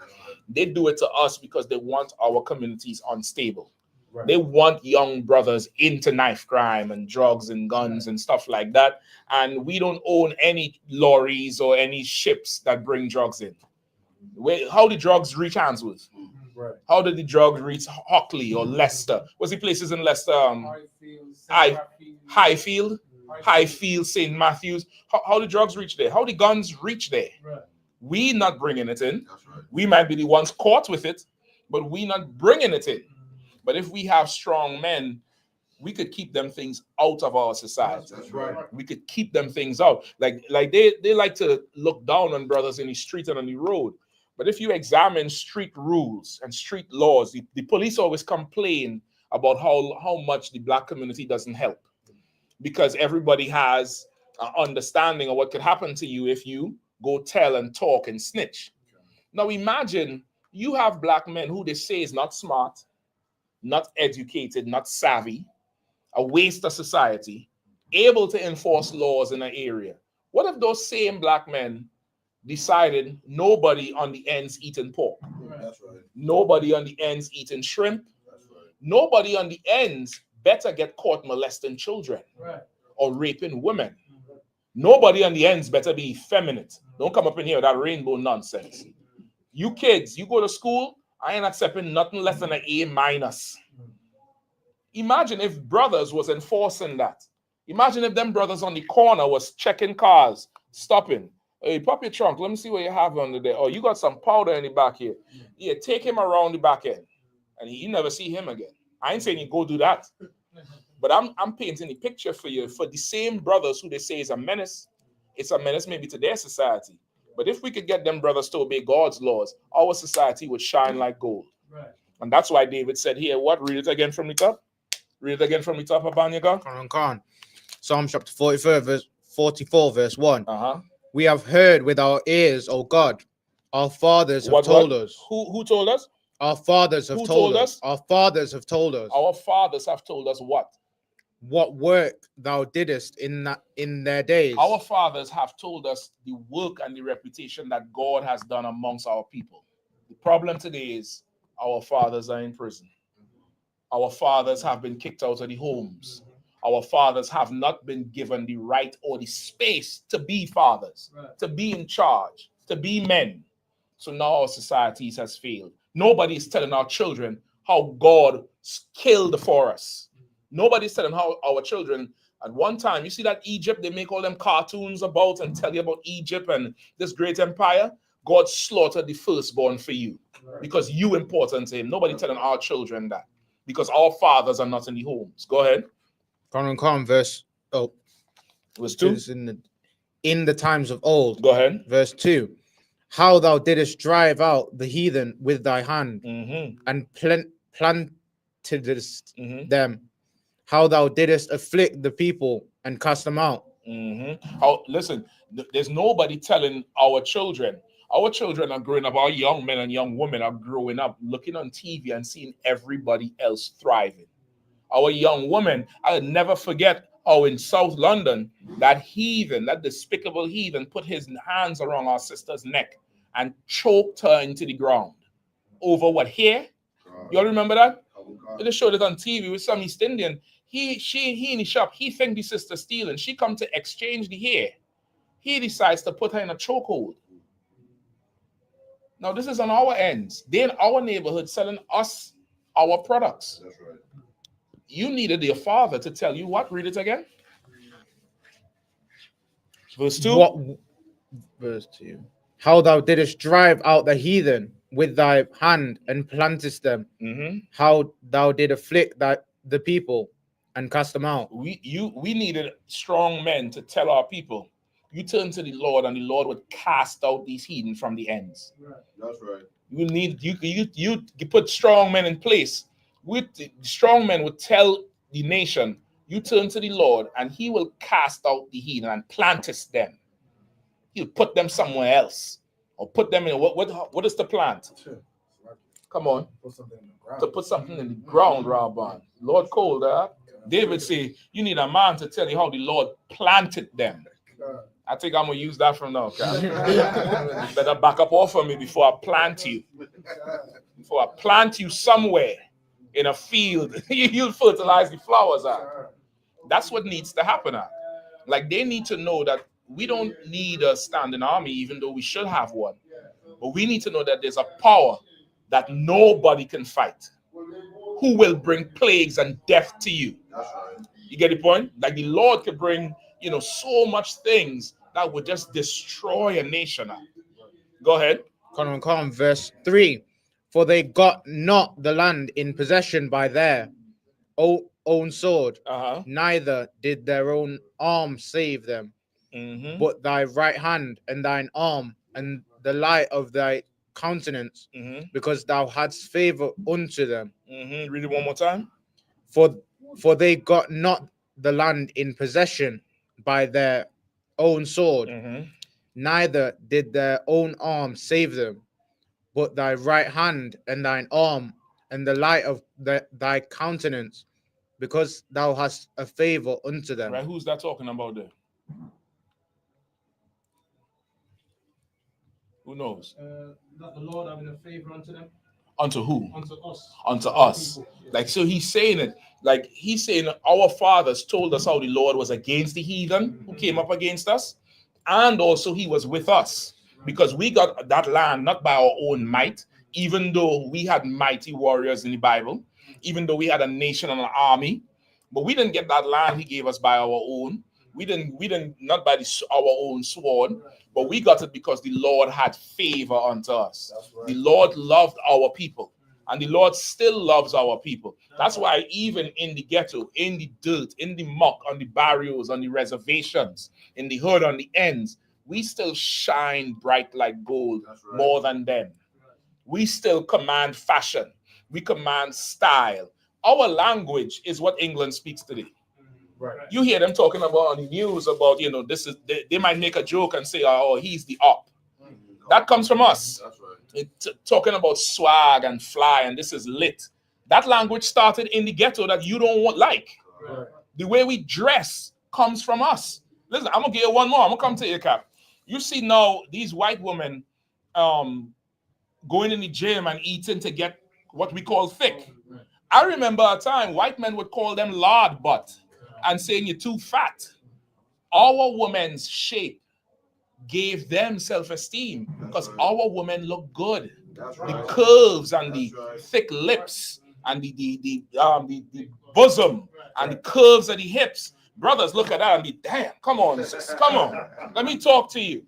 They do it to us because they want our communities unstable. Right. They want young brothers into knife crime and drugs and guns and stuff like that. And we don't own any lorries or any ships that bring drugs in. How did drugs reach Handsworth? Right. How did the drugs reach Hockley or Leicester? What's the places in Leicester? Highfield, St. Matthews. How did drugs reach there? How did guns reach there? Right. We not bringing it in. Right. We might be the ones caught with it, but we not bringing it in. But if we have strong men, we could keep them things out of our society. Right. We could keep them things out. Like they like to look down on brothers in the street and on the road. But if you examine street rules and street laws, the police always complain about how much the black community doesn't help. Because everybody has an understanding of what could happen to you if you go tell and talk and snitch. Now imagine you have black men who they say is not smart, not educated, not savvy, a waste of society, able to enforce laws in an area. What if those same black men decided nobody on the ends eating pork? Right. That's right. Nobody on the ends eating shrimp. That's right. Nobody on the ends better get caught molesting children, right, or raping women. Mm-hmm. Nobody on the ends better be effeminate. Mm-hmm. Don't come up in here with that rainbow nonsense. You kids, you go to school, I ain't accepting nothing less than an A-. Imagine if brothers was enforcing that. Imagine if them brothers on the corner was checking cars, stopping. Hey, pop your trunk. Let me see what you have under there. Oh, you got some powder in the back here. Yeah, take him around the back end. And you never see him again. I ain't saying you go do that. But I'm painting the picture for you. For the same brothers who they say is a menace, it's a menace maybe to their society. But if we could get them brothers to obey God's laws, our society would shine like gold. Right. And that's why David said here, what? Read it again from the top. Read it again from the top, Abanya. Psalm chapter 44, verse 1. Uh-huh. We have heard with our ears, O God. Our fathers have told us. Who told us? Our fathers have told us. Our fathers have told us. Our fathers have told us what? What work thou didst in their days. Our fathers have told us the work and the reputation that God has done amongst our people. The problem today is our fathers are in prison. Our fathers have been kicked out of the homes. Our fathers have not been given the right or the space to be fathers, right, to be in charge, to be men. So now our societies has failed. Nobody is telling our children how God killed for us. Nobody's telling how our children, at one time, you see that Egypt, they make all them cartoons about and tell you about Egypt and this great empire. God slaughtered the firstborn for you, right, because you important to him. Nobody telling our children that because our fathers are not in the homes. Go ahead. Verse 2. In the times of old. Go ahead. Verse 2. How thou didst drive out the heathen with thy hand, mm-hmm, and plantedst, mm-hmm, them. How thou didst afflict the people and cast them out. Mm-hmm. Listen, there's nobody telling our children. Our children are growing up. Our young men and young women are growing up looking on TV and seeing everybody else thriving. Our young women, I'll never forget how in South London, that heathen, that despicable heathen, put his hands around our sister's neck and choked her into the ground. Over what, hair? You all remember that? They showed it on TV with some East Indian. He in the shop, he think the sister stealing. She come to exchange the hair. He decides to put her in a chokehold. Now, this is on our ends. They're in our neighborhood selling us our products. That's right. You needed your father to tell you what? Read it again. Verse 2. Verse 2. How thou didst drive out the heathen with thy hand and plantest them. How thou did afflict the people and cast them out. We needed strong men to tell our people, you turn to the Lord and the Lord would cast out these heathen from the ends. Right. That's right. You put strong men in place. With the strong men would tell the nation, you turn to the Lord and he will cast out the heathen and plantest them. He'll put them somewhere else. Or put them in what is the plant? Come on. To put something in the ground, Rabban. Lord called David say, you need a man to tell you how the Lord planted them. I think I'm gonna use that from now. Okay? Better back up off of me before I plant you. Before I plant you somewhere in a field, you'll fertilize the flowers out. That's what needs to happen. Like they need to know that we don't need a standing army, even though we should have one. But we need to know that there's a power that nobody can fight, who will bring plagues and death to you. You get the point? Like the Lord could bring, so much things that would just destroy a nation. Go ahead. Come, verse 3. For they got not the land in possession by their own sword, neither did their own arm save them, but thy right hand and thine arm and the light of thy countenance, because thou hadst favor unto them. Read it one more time. For they got not the land in possession by their own sword, neither did their own arm save them, but thy right hand and thine arm and the light of thy countenance, because thou hast a favor unto them. Right, who's that talking about there? Who knows? That the Lord having a favor unto them. Unto who? Unto us. Unto us. Like, so he's saying it, like he's saying our fathers told us how the Lord was against the heathen who came up against us, and also he was with us because we got that land not by our own might, even though we had mighty warriors in the Bible, even though we had a nation and an army, but we didn't get that land he gave us by our own. We didn't not by our own sword, but we got it because the Lord had favor unto us. Right. The Lord loved our people, and the Lord still loves our people. That's why even in the ghetto, in the dirt, in the muck, on the barrios, on the reservations, in the hood, on the ends, we still shine bright like gold more than them. We still command fashion. We command style. Our language is what England speaks today. Right. You hear them talking about on the news about, this is they might make a joke and say, oh, he's the up. That comes from us. That's right. Talking about swag and fly and this is lit. That language started in the ghetto that you don't like. Right. The way we dress comes from us. Listen, I'm gonna give you one more. I'm gonna come to you, Cap. You see now these white women going in the gym and eating to get what we call thick. Right. I remember a time white men would call them lard butt and saying you're too fat. Our women's shape gave them self-esteem because our women look good. Right. The curves and the thick lips and the bosom and the curves of the hips. Brothers, look at that and be damn. Come on, sis, come on. Let me talk to you.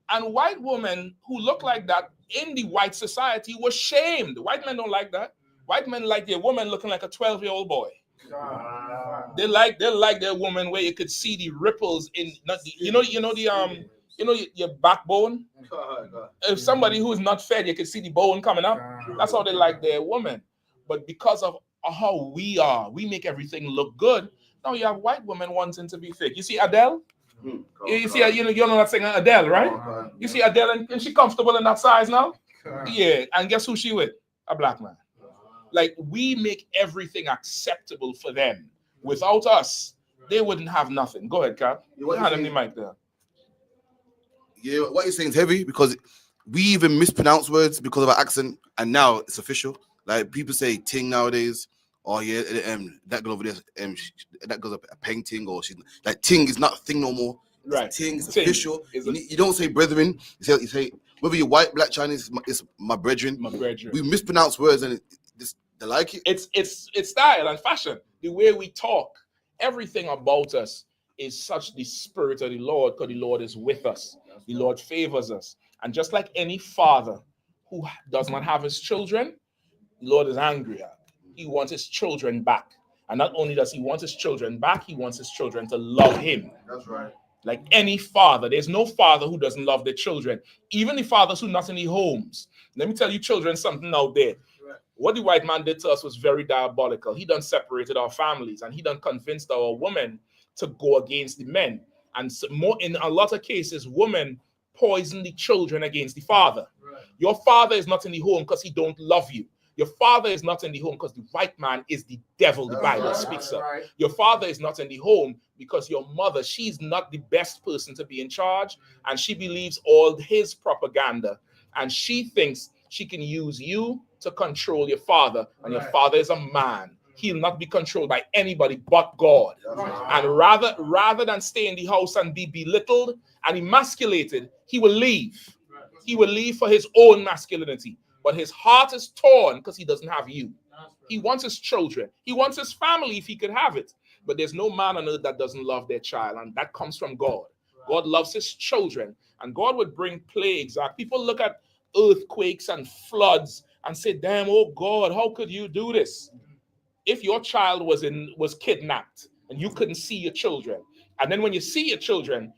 And white women who look like that in the white society were shamed. White men don't like that. White men like their woman looking like a 12-year-old boy. They like their woman where you could see the ripples in your backbone. If somebody who is not fed, you can see the bone coming up. That's how they like their woman. But because of how we are, we make everything look good. Now you have white women wanting to be thick. You see Adele? You see, you know that singer Adele, right? You see Adele, and she comfortable in that size now? Yeah, and guess who she with? A black man. Like, we make everything acceptable for them. Without us, they wouldn't have nothing. Go ahead, Cap. Yeah, what Hand you him the saying? mic there. Yeah, what you're saying is heavy because we even mispronounce words because of our accent, and now it's official. Like people say ting nowadays. Oh yeah, that girl over there, that goes up a painting, or she's like ting is not a thing no more. It's Right. ting, it's Ting official. is You don't say brethren. You say whether you're white, black, Chinese, it's my brethren. My brethren. We mispronounce words, and they like it. It's style and fashion. The way we talk, everything about us is such the spirit of the Lord, because the Lord is with us. The Lord favors us. And just like any father who does not have his children, the Lord is angry at. He wants his children back. And not only does he want his children back, he wants his children to love him. That's right. Like any father, there's no father who doesn't love their children. Even the fathers who not in the homes. Let me tell you, children, something out there. What the white man did to us was very diabolical. He done separated our families, and he done convinced our women to go against the men. And more in a lot of cases, women poison the children against the father. Right. Your father is not in the home because he don't love you. Your father is not in the home because the white man is the devil, the Bible speaks of. Right. Your father is not in the home because your mother, she's not the best person to be in charge, and she believes all his propaganda, and she thinks she can use you to control your father, and your father is a man. He'll not be controlled by anybody but God. And rather than stay in the house and be belittled and emasculated, he will leave. He will leave for his own masculinity. But his heart is torn because he doesn't have you. He wants his children. He wants his family if he could have it. But there's no man on earth that doesn't love their child, and that comes from God. God loves his children, and God would bring plagues. People look at earthquakes and floods and say, damn, oh God, how could you do this? If your child was kidnapped and you couldn't see your children, and then when you see your children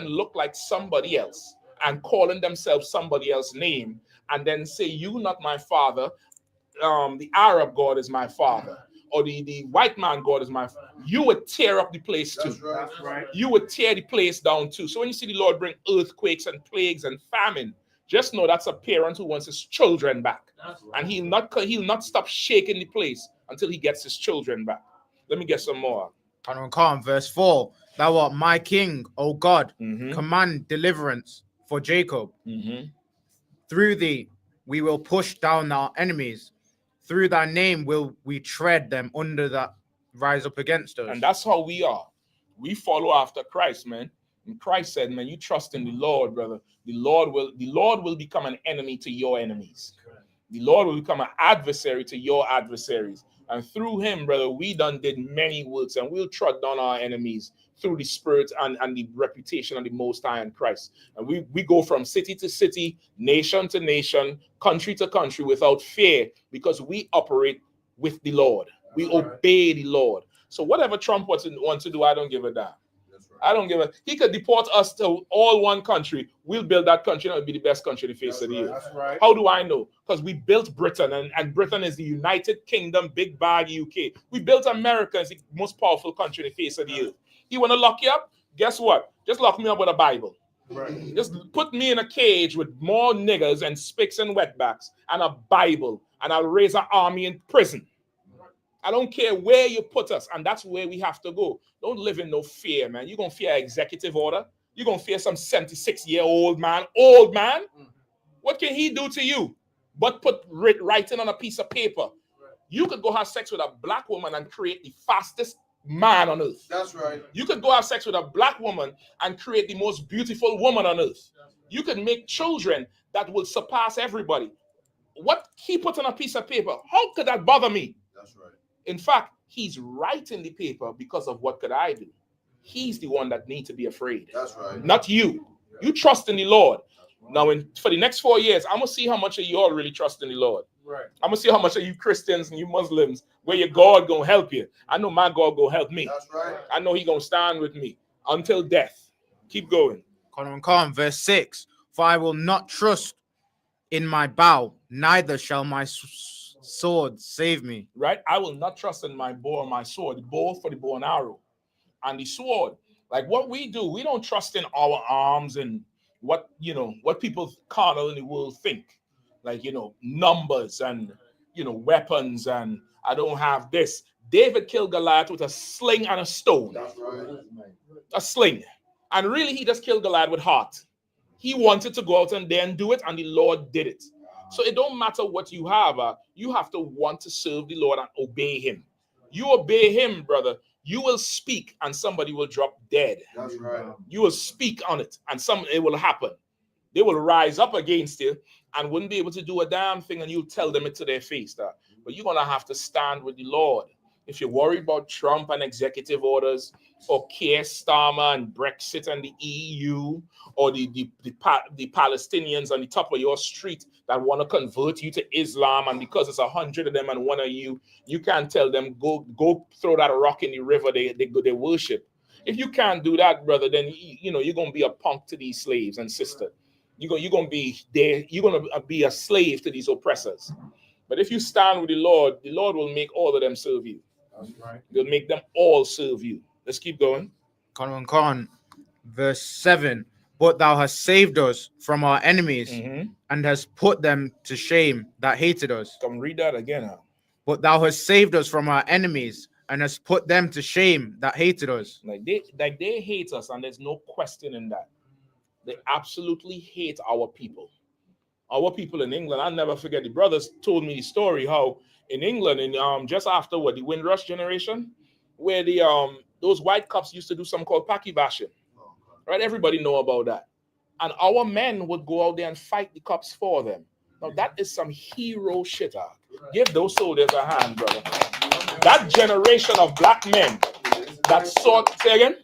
look like somebody else and calling themselves somebody else's name, and then say, you not my father, the Arab God is my father, or the white man God is my father, you would tear up the place too. That's right. You would tear the place down too. So when you see the Lord bring earthquakes and plagues and famine, just know that's a parent who wants his children back. Right. And he'll not stop shaking the place until he gets his children back. Let me get some more. Verse 4. Thou art my king, O God. Command deliverance for Jacob. Through thee we will push down our enemies. Through thy name will we tread them under that rise up against us. And that's how we are. We follow after Christ, man. And Christ said, man, you trust in the Lord, brother. The Lord will become an enemy to your enemies. The Lord will become an adversary to your adversaries. And through him, brother, we did many works, and we'll trod down our enemies through the spirit and the reputation of the Most High in Christ. And we go from city to city, nation to nation, country to country without fear, because we operate with the Lord. We obey the Lord. So whatever Trump wants to do, I don't give a damn. I don't give a. He could deport us to all one country. We'll build that country, and it'll be the best country in the face of the earth. Right. How do I know? Because we built Britain, and Britain is the United Kingdom, big bag UK. We built America as the most powerful country in the face of the earth. You want to lock you up? Guess what? Just lock me up with a Bible. Right. Just put me in a cage with more niggers and spicks and wetbacks and a Bible, and I'll raise an army in prison. I don't care where you put us, and that's where we have to go. Don't live in no fear, man. You're going to fear executive order. You're going to fear some 76-year-old man. Old man? What can he do to you but put writing on a piece of paper? You could go have sex with a black woman and create the fastest man on earth. That's right. You could go have sex with a black woman and create the most beautiful woman on earth. You could make children that will surpass everybody. What he put on a piece of paper, how could that bother me? That's right. In fact, he's writing the paper because of what could I do. He's the one that needs to be afraid. That's right. Not you. You trust in the Lord. Now, for the next 4 years, I'm going to see how much of you all really trust in the Lord. Right. I'm going to see how much of you Christians and you Muslims, where your God going to help you. I know my God going to help me. That's right. I know he going to stand with me until death. Keep going. Verse 6. For I will not trust in my bow, neither shall my sword save me. Right? I will not trust in my bow or my sword. The bow for the bow and arrow. And the sword. Like what we do, we don't trust in our arms and what people carnal in the world think. Like, numbers and, weapons, and I don't have this. David killed Goliath with a sling and a stone. That's right. A sling. And really, he just killed Goliath with heart. He wanted to go out and then do it, and the Lord did it. So it don't matter what you have. You have to want to serve the Lord and obey him. You obey him, brother. You will speak, and somebody will drop dead. That's right. You will speak on it, and it will happen. They will rise up against you and wouldn't be able to do a damn thing, and you tell them it to their face. But you're going to have to stand with the Lord. If you're worried about Trump and executive orders, or Keir Starmer and Brexit and the EU, or the Palestinians on the top of your street that want to convert you to Islam, and because it's 100 of them and one of you, you can't tell them, go throw that rock in the river they worship. If you can't do that, brother, then you're going to be a punk to these slaves and sisters. You're going to be there. You're going to be a slave to these oppressors. But if you stand with the Lord will make all of them serve you. That's right. He'll make them all serve you. Let's keep going. Come on. Verse 7. But thou hast saved us from our enemies and hast put them to shame that hated us. Come read that again. Huh? But thou hast saved us from our enemies and hast put them to shame that hated us. Like they hate us, and there's no question in that. They absolutely hate our people. Our people in England, I'll never forget, the brothers told me the story how in England, just after the Windrush generation, where those white cops used to do something called packy bashing. Right? Everybody know about that. And our men would go out there and fight the cops for them. Now that is some hero shit. Give those soldiers a hand, brother. That generation of black men that sought, say again?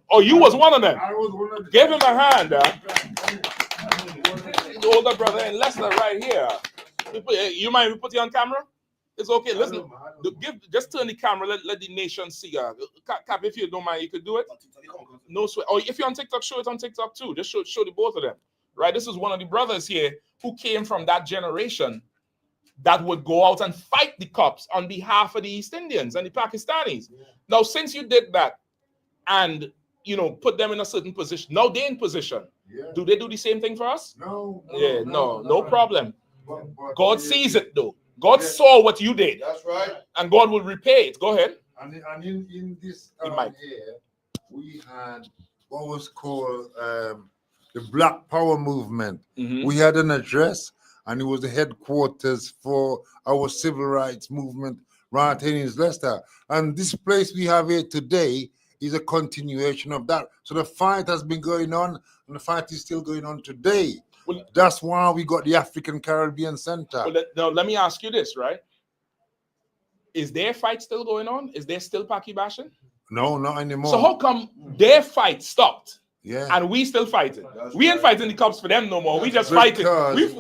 Oh, you was one of them. I was one of them. Give him a hand. The older brother in Leicester right here. You mind we put you on camera? It's okay. Listen, just turn the camera. Let the nation see. Cap, if you don't mind, you could do it. No sweat. Or if you're on TikTok, show it on TikTok too. Just show the both of them. Right? This is one of the brothers here who came from that generation that would go out and fight the cops on behalf of the East Indians and the Pakistanis. Yeah. Now, since you did that and put them in a certain position, now they're in position. Yeah. Do they do the same thing for us? No. No problem. But God sees it though. God saw what you did. That's right. And God will repay it. Go ahead. And in this here, we had what was called the Black Power Movement. We had an address, and it was the headquarters for our civil rights movement right in Leicester. And this place we have here today is a continuation of that. So the fight has been going on, and the fight is still going on today. Well, that's why we got the African Caribbean Center. Well, now let me ask you this, right? Is their fight still going on? Is there still Paki bashing? No, not anymore. So how come their fight stopped? Yeah. And we still fighting? We ain't fighting the cops for them no more. We just fighting.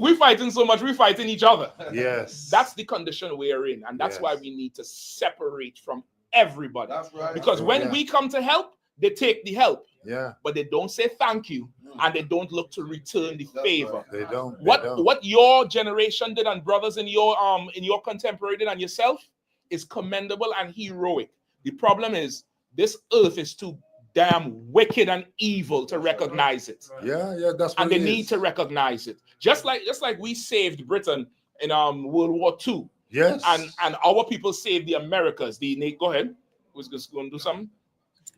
We fighting so much, we fighting each other. Yes. That's the condition we're in. And that's why we need to separate from everybody. That's right. Because when we come to help, they take the help. Yeah. But they don't say thank you, and they don't look to return the favor. They don't. What your generation did and brothers in your contemporary did and yourself is commendable and heroic. The problem is this earth is too damn wicked and evil to recognize it. Yeah, that's what and they need to recognize it. Just like we saved Britain in World War II. Yes. And our people saved the Americas. Go ahead. Who's just going to do something?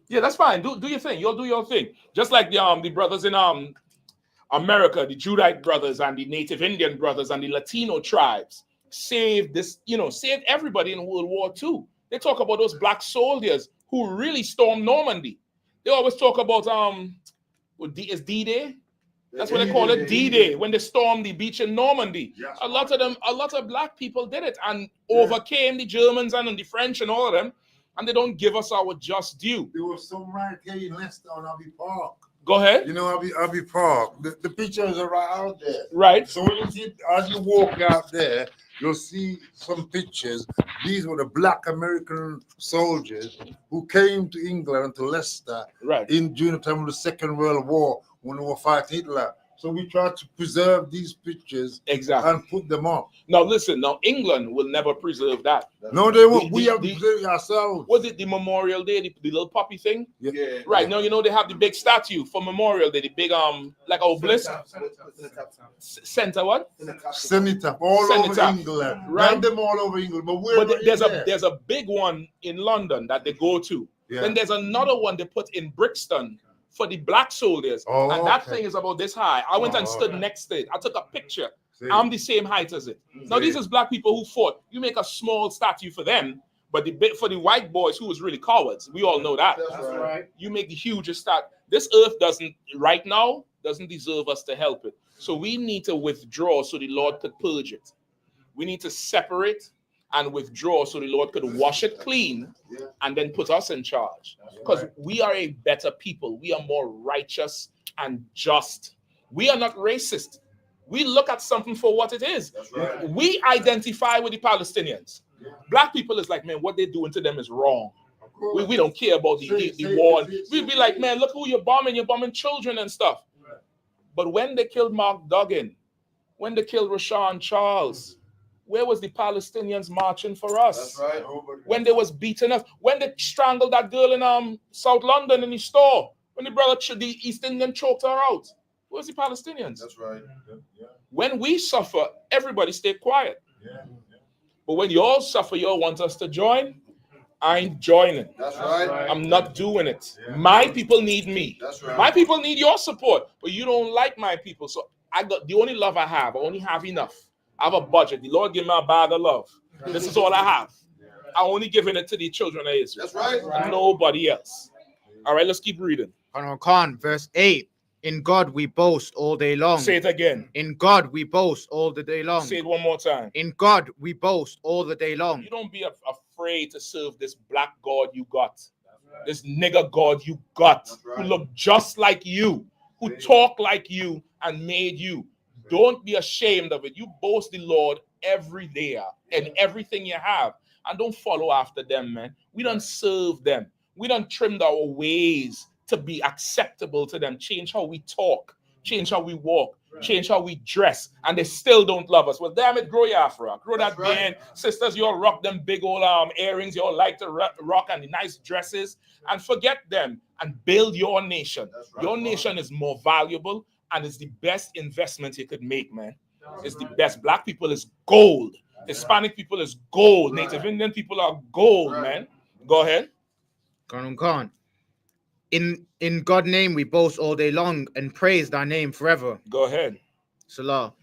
Yeah, that's fine. Do your thing. You'll do your thing. Just like the brothers in America, the Judite brothers and the Native Indian brothers and the Latino tribes saved everybody in World War II. They talk about those black soldiers who really stormed Normandy. They always talk about is D-Day? That's what they call it, D-Day, when they stormed the beach in Normandy. Yes. A lot of black people did it and overcame the Germans and the French and all of them. And they don't give us our just due. There was some right here in Leicester on Abbey Park. Go ahead. You know Abbey Park. The pictures are right out there. Right. So when you see, as you walk out there, you'll see some pictures. These were the black American soldiers who came to England, to Leicester, during the time of the Second World War when they were fighting Hitler. So we try to preserve these pictures exactly and put them up. Now listen, now England will never preserve that. No, they won't. We have to preserve it ourselves. Was it the Memorial Day, the little puppy thing? Yeah. Right. Now you know they have the big statue for Memorial Day, the big like obelisk. Center what? Senator all over England. Right. Not them all over England, but there's a big one in London that they go to. Yeah. Then there's another one they put in Brixton for the black soldiers. And that thing is about this high. I went and stood next to it. I took a picture. I'm the same height as it. Now these is black people who fought. You make a small statue for them, but for the white boys who was really cowards, we all know that. That's right. You make the hugest statue. This earth right now doesn't deserve us to help it. So we need to withdraw so the Lord could purge it. We need to separate and withdraw so the Lord could wash it clean and then put us in charge. Because we are a better people. We are more righteous and just. We are not racist. We look at something for what it is. Right. We identify with the Palestinians. Black people is like, man, what they're doing to them is wrong. We don't care about the war. We'd be like, man, look who you're bombing. You're bombing children and stuff. But when they killed Mark Duggan, when they killed Rashawn Charles, where was the Palestinians marching for us? That's right. When they was beating us, when they strangled that girl in South London in the store, when the East Indian choked her out, where's the Palestinians? That's right. When we suffer, everybody stay quiet. But when you all suffer, you all want us to join. I ain't joining. That's right. I'm not doing it. My people need me. That's right. My people need your support, but you don't like my people. So I got the only love I have. I only have enough. I have a budget. The Lord give me a bag of love. This is all I have. I'm only giving it to the children of Israel. That's right. And nobody else. All right, let's keep reading. Khan, verse 8. In God we boast all day long. Say it again. In God we boast all the day long. Say it one more time. In God we boast all the day long. You don't be afraid to serve this black God you got. This nigger God you got. Who look just like you. Who talk like you and made you. Don't be ashamed of it. You boast the Lord every day and everything you have. And don't follow after them, man. We don't serve them. We don't trim our ways to be acceptable to them. Change how we talk. Change how we walk. Change how we dress. And they still don't love us. Well, damn it, grow your afro. Grow that beard. Sisters, you all rock them big old earrings. You all like to rock and the nice dresses. And forget them and build your nation. Your nation is more valuable. And it's the best investment you could make, man. It's the best. Black people is gold. Hispanic people is gold. Native Indian people are gold, man. Go ahead. Khan. In God's name we boast all day long and praise thy name forever. Go ahead. Salah.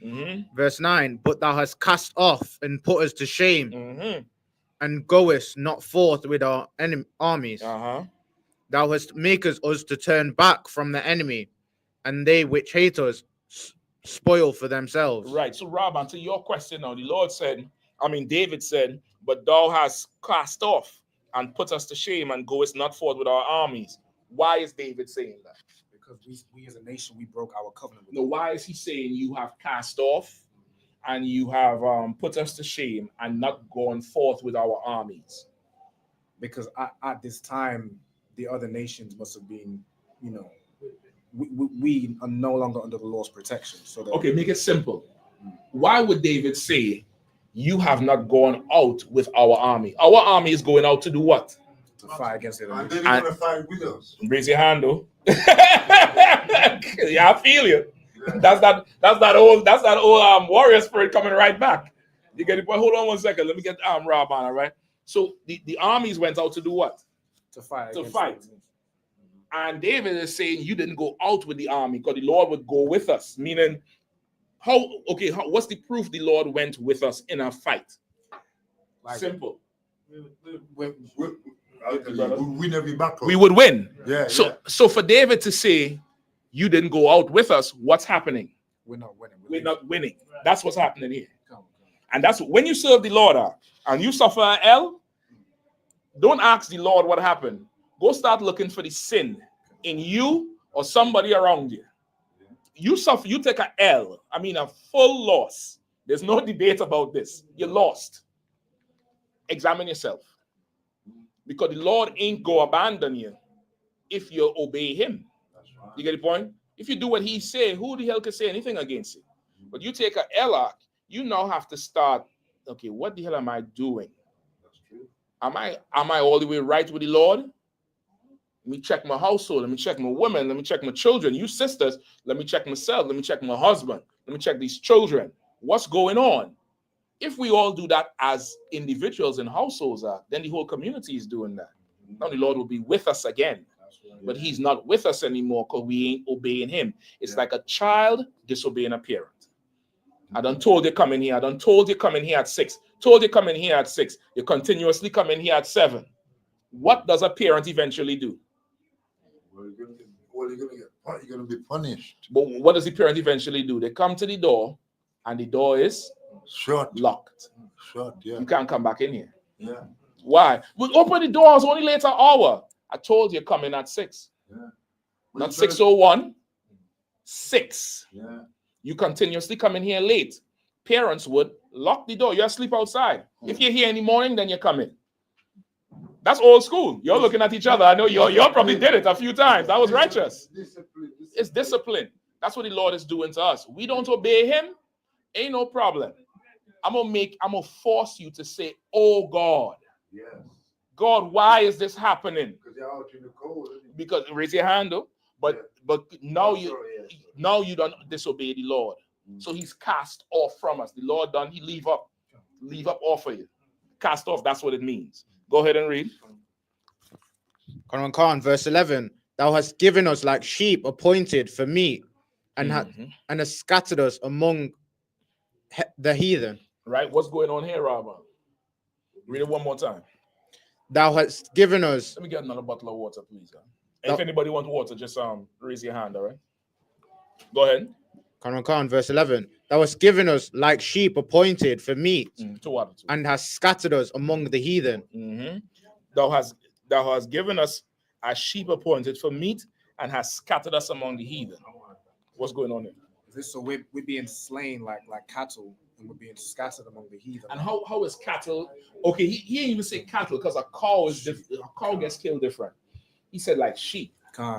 Verse 9. But thou hast cast off and put us to shame and goest not forth with our armies. Thou hast makest us to turn back from the enemy, and they which hate us spoil for themselves. Right. So, Rob, answer your question now. The Lord said, David said, but thou hast cast off and put us to shame and goest not forth with our armies. Why is David saying that? Because we as a nation, we broke our covenant. No, why is he saying you have cast off and you have put us to shame and not gone forth with our armies? Because at this time, the other nations must have been, we are no longer under the law's protection. So okay, make it simple. Why would David say you have not gone out with our army? Our army is going out to do what? To fight against the other And nation. then you're going to fight with us. Raise your hand, though. Yeah, I feel you. That's that old warrior spirit coming right back. You get it? But hold on one second. Let me get Rob on, all right? So the armies went out to do what? To fight. To fight. And David is saying you didn't go out with the army because the Lord would go with us. Meaning, what's the proof the Lord went with us in a fight? Simple. We win every battle. We would win. Yeah. So for David to say you didn't go out with us, what's happening? We're not winning. We're not winning. That's what's happening here. And that's when you serve the Lord and you suffer an L, don't ask the Lord what happened. Go start looking for the sin in you or somebody around you. You suffer, you take an L, a full loss. There's no debate about this. You lost. Examine yourself. Because the Lord ain't go abandon you if you obey him. You get the point? If you do what he say, who the hell can say anything against it? But you take a Elak, you now have to start, okay, what the hell am I doing? That's true. Am I all the way right with the Lord? Let me check my household. Let me check my women. Let me check my children. You sisters, let me check myself. Let me check my husband. Let me check these children. What's going on? If we all do that as individuals and households then the whole community is doing that. Now the Lord will be with us again. But he's not with us anymore because we ain't obeying him. It's like a child disobeying a parent. I done told you come in here. I done told you come in here at 6. Told you come in here at 6. You continuously come in here at 7. What does a parent eventually do? Well, you're gonna be punished. But what does the parent eventually do? They come to the door, and the door is shut, locked. Shut. Yeah. You can't come back in here. Yeah. Why? We open the doors only later hour. I told you come in at 6. Yeah. Not 6:01. 6. Yeah. You continuously come in here late. Parents would lock the door. You're asleep outside. If you're here in the morning, then you come in. That's old school. You're looking at each other. I know you probably did it a few times. That was righteous. It's discipline. That's what the Lord is doing to us. We don't obey him, ain't no problem. I'm gonna force you to say, oh God. Yes. God, why is this happening? Because you're out in the cold. Because raise your hand though. But now you don't disobey the Lord. So he's cast off from us. The Lord done, he leave up off of you. Cast off, that's what it means. Go ahead and read. Quran, verse 11. Thou hast given us like sheep appointed for meat, and hast scattered us among the heathen. Right? What's going on here, Rabba? Read it one more time. Thou hast given us. Let me get another bottle of water, please. If anybody wants water, just raise your hand, all right? Go ahead. Quran, verse 11. Thou hast given us like sheep appointed for meat, and hast scattered us among the heathen. Thou hast given us as sheep appointed for meat, and has scattered us among the heathen. What's going on here? So we're being slain like cattle, and we're being scattered among the heathen. And how is cattle? Okay, he didn't even say cattle because a cow is different. A cow gets killed different. He said like sheep.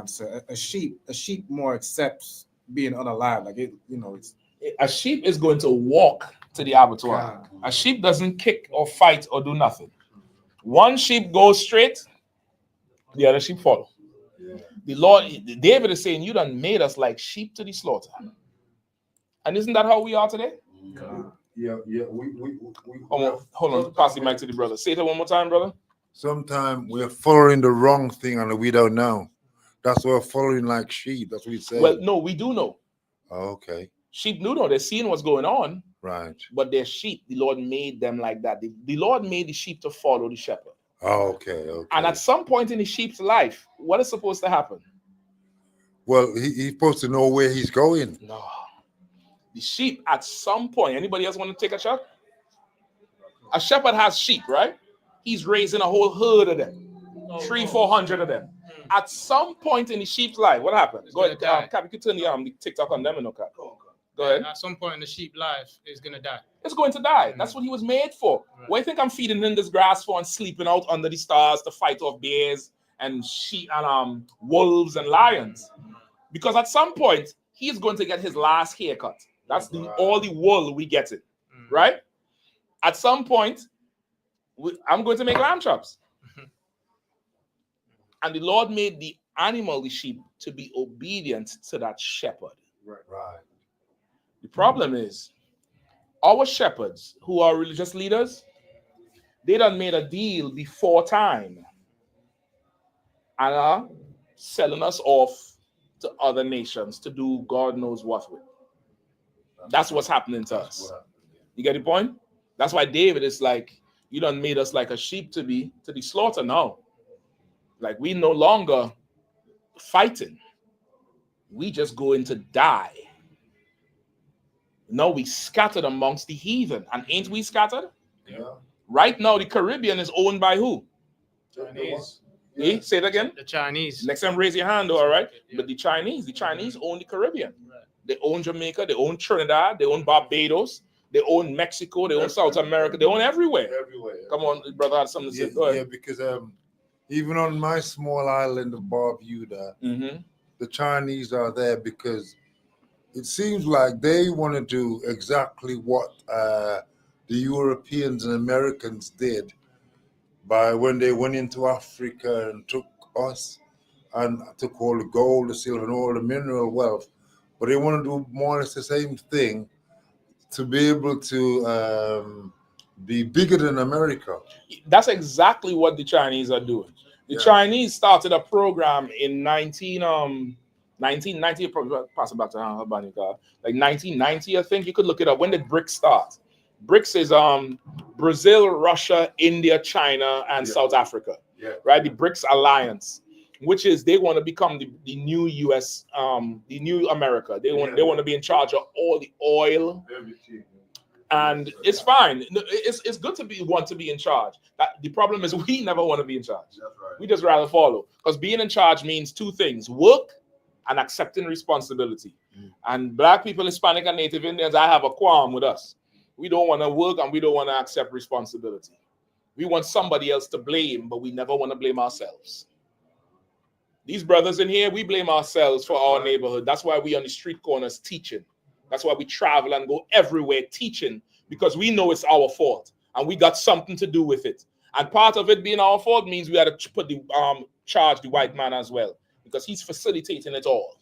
So a sheep more accepts being unalive. Like it's a sheep is going to walk to the abattoir. A sheep doesn't kick or fight or do nothing. One sheep goes straight, the other sheep follow. Yeah. The Lord, David is saying, you done made us like sheep to the slaughter. And isn't that how we are today? Yeah. Hold on. Pass the mic to the brother. Say that one more time, brother. Sometimes we're following the wrong thing and we don't know. That's why we're following like sheep. That's what we say. Well, no, we do know. Oh, okay. Sheep do know. They're seeing what's going on. Right. But they're sheep. The Lord made them like that. The Lord made the sheep to follow the shepherd. Oh, okay. And at some point in the sheep's life, what is supposed to happen? Well, he's supposed to know where he's going. No. The sheep at some point, anybody else want to take a shot? A shepherd has sheep, right? He's raising a whole herd of them. 300-400 of them. At some point in the sheep's life, what happens? Go ahead, Cap, you can turn the TikTok on them and no Cap. Go ahead. At some point in the sheep life, it's gonna die. It's going to die. That's what he was made for. Right. What do you think I'm feeding in this grass for and sleeping out under the stars to fight off bears and sheep and wolves and lions? Because at some point he's going to get his last haircut. That's all the wool we get it, right? At some point, I'm going to make lamb chops. And the Lord made the animal, the sheep, to be obedient to that shepherd. Right. The problem is, our shepherds, who are religious leaders, they done made a deal before time and are selling us off to other nations to do God knows what with. That's what's happening to us. You get the point? That's why David is like, you done made us like a sheep to the slaughter now. Like we no longer fighting. We just going to die. No, we scattered amongst the heathen. And ain't we scattered? Yeah. Right now, the Caribbean is owned by who? Chinese. Yeah. Say it again. The Chinese. Next time, raise your hand, all right? Yeah. But the Chinese own the Caribbean. Right. They own Jamaica. They own Trinidad. They own Barbados. They own Mexico. They own South America. They own everywhere. Come on, brother, had something to say. Go ahead. Yeah, because even on my small island of Barbuda, the Chinese are there because it seems like they want to do exactly what the Europeans and Americans did by when they went into Africa and took us and took all the gold, the silver, and all the mineral wealth. But they want to do more or less the same thing to be able to be bigger than America. That's exactly what the Chinese are doing. The Chinese started a program in 1990, pass it back to Habanika, like 1990, I think. You could look it up. When did BRICS start? BRICS is Brazil, Russia, India, China, and South Africa, right? The BRICS alliance, which is they want to become the new US, the new America. They want to be in charge of all the oil. Everything. And it's fine. It's good to want to be in charge. The problem is we never want to be in charge. That's right. We just rather follow. Because being in charge means two things: work and accepting responsibility. And Black people, Hispanic, and Native Indians, I have a qualm with us. We don't want to work and we don't want to accept responsibility. We want somebody else to blame, but we never want to blame ourselves. These brothers in here, we blame ourselves for our neighborhood. That's why we on the street corners teaching. That's why we travel and go everywhere teaching, because we know it's our fault and we got something to do with it. And part of it being our fault means we had to put the charge the white man as well, because he's facilitating it all.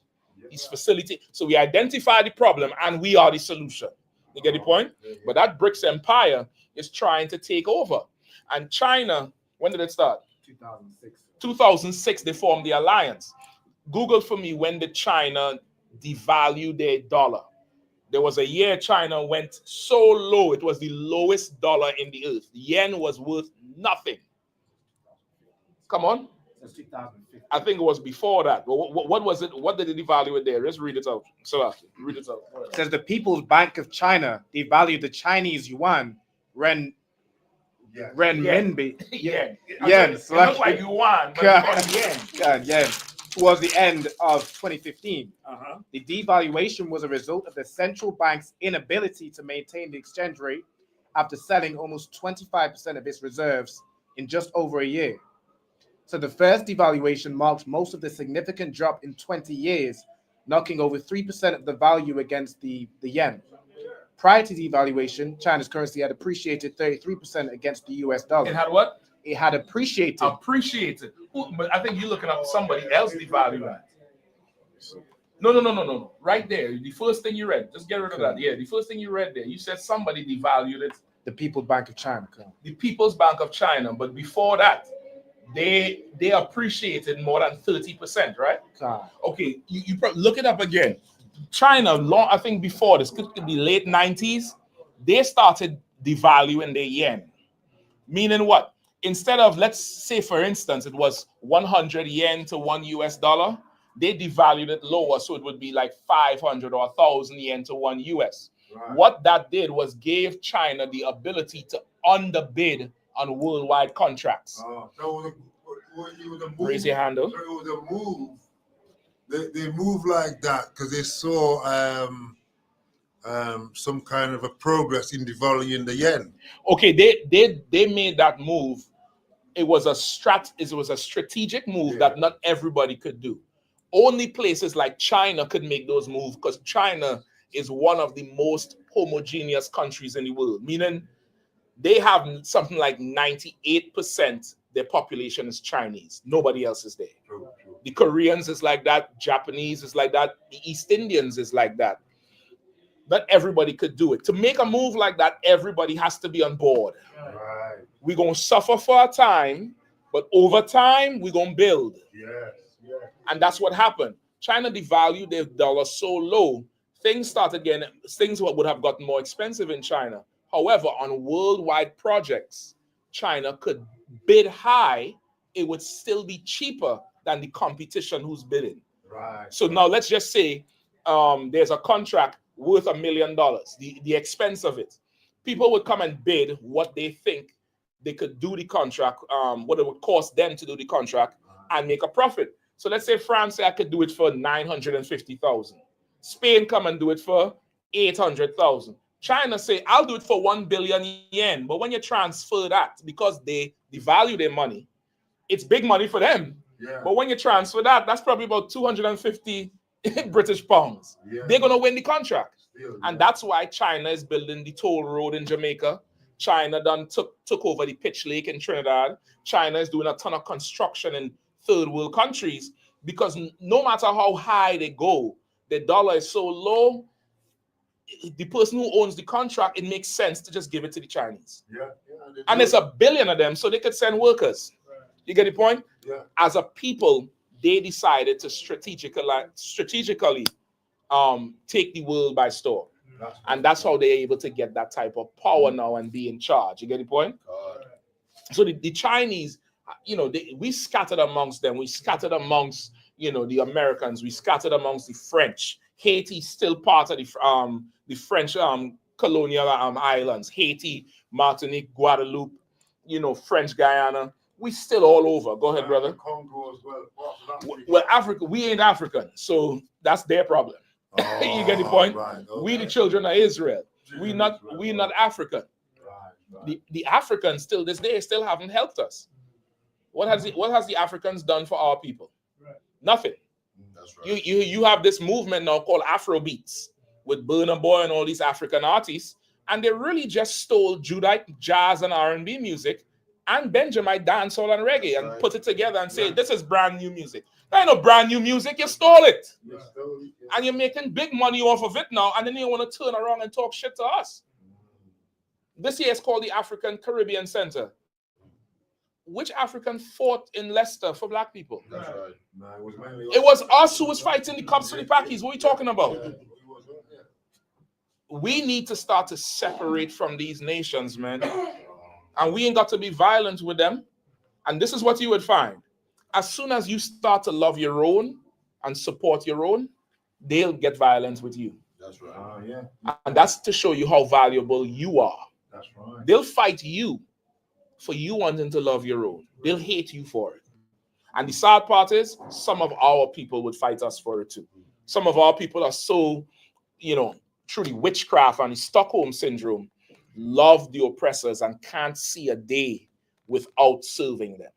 He's facilitating. So we identify the problem and we are the solution. You get the point? But that BRICS empire is trying to take over. And China, when did it start? 2006. 2006, they formed the alliance. Google for me, when did China devalue their dollar? There was a year China went so low, it was the lowest dollar in the earth. The yen was worth nothing. Come on. I think it was before that. But what was it? What did they devalue it there? Let's read it out. So read it out. It says the People's Bank of China devalued the Chinese yuan, renminbi. Yen. Yen. It looks like yuan, but it's yen. Yen. Towards the end of 2015. The devaluation was a result of the central bank's inability to maintain the exchange rate after selling almost 25% of its reserves in just over a year. So the first devaluation marked most of the significant drop in 20 years, knocking over 3% of the value against the yen. Prior to devaluation, China's currency had appreciated 33% against the US dollar. It had what? It had appreciated. Appreciated. But I think you're looking up somebody else devaluing. No. Right there. The first thing you read. Just get rid of that. Yeah, the first thing you read there. You said somebody devalued it. The People's Bank of China. The People's Bank of China. But before that, they appreciated more than 30%, right? Okay, you look it up again. China, I think before this, could be late 90s, they started devaluing their yen. Meaning what? Instead of, let's say, for instance, it was 100 yen to $1 US, they devalued it lower, so it would be like 500 or 1,000 yen to $1 US. Right. What that did was gave China the ability to underbid on worldwide contracts. So it was a move. Raise your hand up. So it was a move. They moved like that because they saw some kind of a progress in devaluing the yen. Okay, they made that move. It was a strategic move that not everybody could do. Only places like China could make those moves, because China is one of the most homogeneous countries in the world, meaning they have something like 98% their population is Chinese. Nobody else is there. True. The Koreans is like that. Japanese is like that. The East Indians is like that. Not everybody could do it. To make a move like that, everybody has to be on board. Right. We're going to suffer for a time, but over time, we're going to build. Yes. And that's what happened. China devalued their dollar so low, things would have gotten more expensive in China. However, on worldwide projects, China could bid high, it would still be cheaper than the competition who's bidding. Right. So now let's just say there's a contract worth $1 million, the expense of it. People would come and bid what they think they could do the contract, what it would cost them to do the contract and make a profit. So let's say France say I could do it for 950,000. Spain come and do it for 800,000. China say, I'll do it for 1 billion yen. But when you transfer that, because they devalue their money, it's big money for them. Yeah. But when you transfer that, that's probably about 250 British pounds. Yeah. They're going to win the contract. Still, And that's why China is building the toll road in Jamaica. China done took over the Pitch Lake in Trinidad. China is doing a ton of construction in third world countries because no matter how high they go, the dollar is so low, the person who owns the contract, it makes sense to just give it to the Chinese. Yeah. And there's a billion of them, so they could send workers. You get the point? Yeah. As a people, they decided to strategically take the world by storm. And that's how they're able to get that type of power now and be in charge. You get the point? So the Chinese, we scattered amongst them. We scattered amongst, the Americans. We scattered amongst the French. Haiti still part of the French colonial islands. Haiti, Martinique, Guadeloupe, French Guyana. We still all over. Go ahead, brother. Congo as well. Well, Africa, we ain't African, so that's their problem. You get the point? Right, okay. We the children of Israel. We not African. Right. The Africans still this day still haven't helped us. What has the Africans done for our people? Right. Nothing. That's right. You have this movement now called Afrobeats with Burna Boy and all these African artists, and they really just stole Judite jazz and R&B music and Benjamite dancehall and reggae and put it together and say this is brand new music. That ain't no brand new music. You stole it. And you're making big money off of it now, and then you want to turn around and talk shit to us. This year is called the African Caribbean Center. Which African fought in Leicester for black people? That's right. It was us who was fighting the cops for the Pakis. What are you talking about? We need to start to separate from these nations, man. And we ain't got to be violent with them. And this is what you would find. As soon as you start to love your own and support your own, they'll get violent with you. That's right. And that's to show you how valuable you are. That's right. They'll fight you for you wanting to love your own. They'll hate you for it. And the sad part is, some of our people would fight us for it too. Some of our people are so, through the witchcraft and the Stockholm syndrome, love the oppressors and can't see a day without serving them.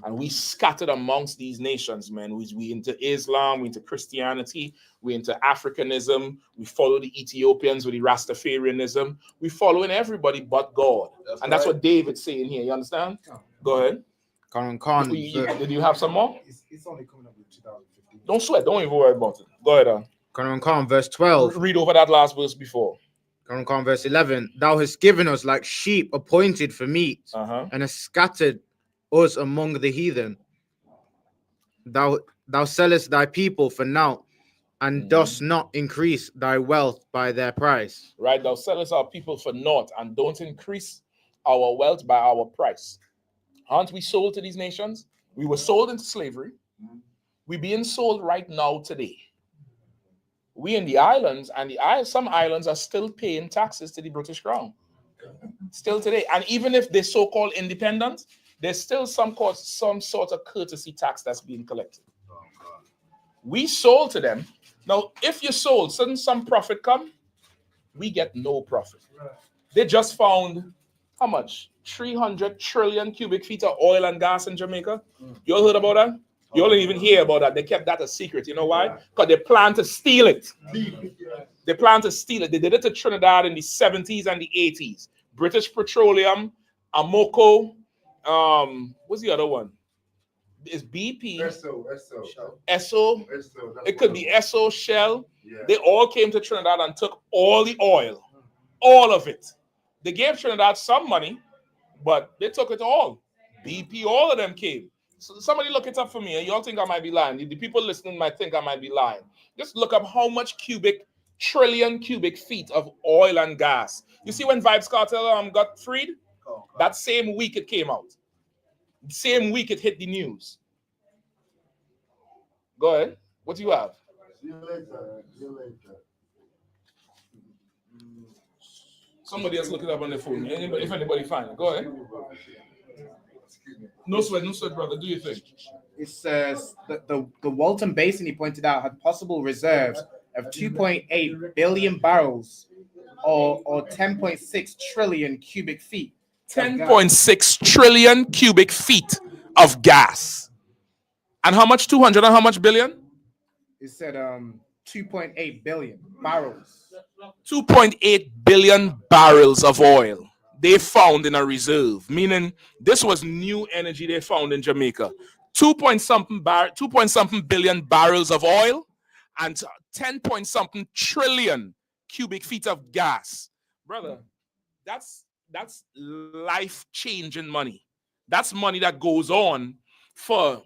And we scattered amongst these nations, man. We into Islam, we into Christianity, we into Africanism, we follow the Ethiopians with the Rastafarianism. We following everybody but God. That's what David's saying here. You understand? Go ahead. Did you have some more? It's only coming up with 2015. Don't sweat. Don't even worry about it. Go ahead. Quran, verse 12. Read over that last verse before. Quran, verse 11. Thou hast given us like sheep appointed for meat, and hast scattered us among the heathen. Thou sellest thy people for naught, and dost not increase thy wealth by their price. Right, thou sellest our people for naught, and don't increase our wealth by our price. Aren't we sold to these nations? We were sold into slavery. We're being sold right now today. We in the islands, and some islands are still paying taxes to the British Crown. Still today. And even if they're so-called independent, there's still some sort of courtesy tax that's being collected. We sold to them. Now, if you sold, shouldn't some profit come? We get no profit. They just found, how much? 300 trillion cubic feet of oil and gas in Jamaica. You all heard about that? You all didn't even hear about that. They kept that a secret. You know why? Because they plan to steal it. They plan to steal it. They did it to Trinidad in the 70s and the 80s. British Petroleum, Amoco, what's the other one? It's BP. Esso. It could be Esso, Shell. Yeah. They all came to Trinidad and took all the oil. All of it. They gave Trinidad some money, but they took it all. BP, all of them came. So somebody look it up for me, and y'all think I might be lying. The people listening might think I might be lying. Just look up how much trillion cubic feet of oil and gas. You see when Vibes Cartel got freed? That same week it came out. The same week it hit the news. Go ahead. What do you have? See you later. Somebody else look it up on their phone. If anybody find it, go ahead. No sweat, brother. Do you think? It says that the Walton Basin, he pointed out, had possible reserves of 2.8 billion barrels or 10.6 trillion cubic feet. 10.6 trillion cubic feet of gas. And how much? 200 and how much billion? It said 2.8 billion barrels. 2.8 billion barrels of oil they found in a reserve, meaning this was new energy they found in Jamaica. 2 point something billion barrels of oil and 10 point something trillion cubic feet of gas. Brother, that's life-changing money. That's money that goes on for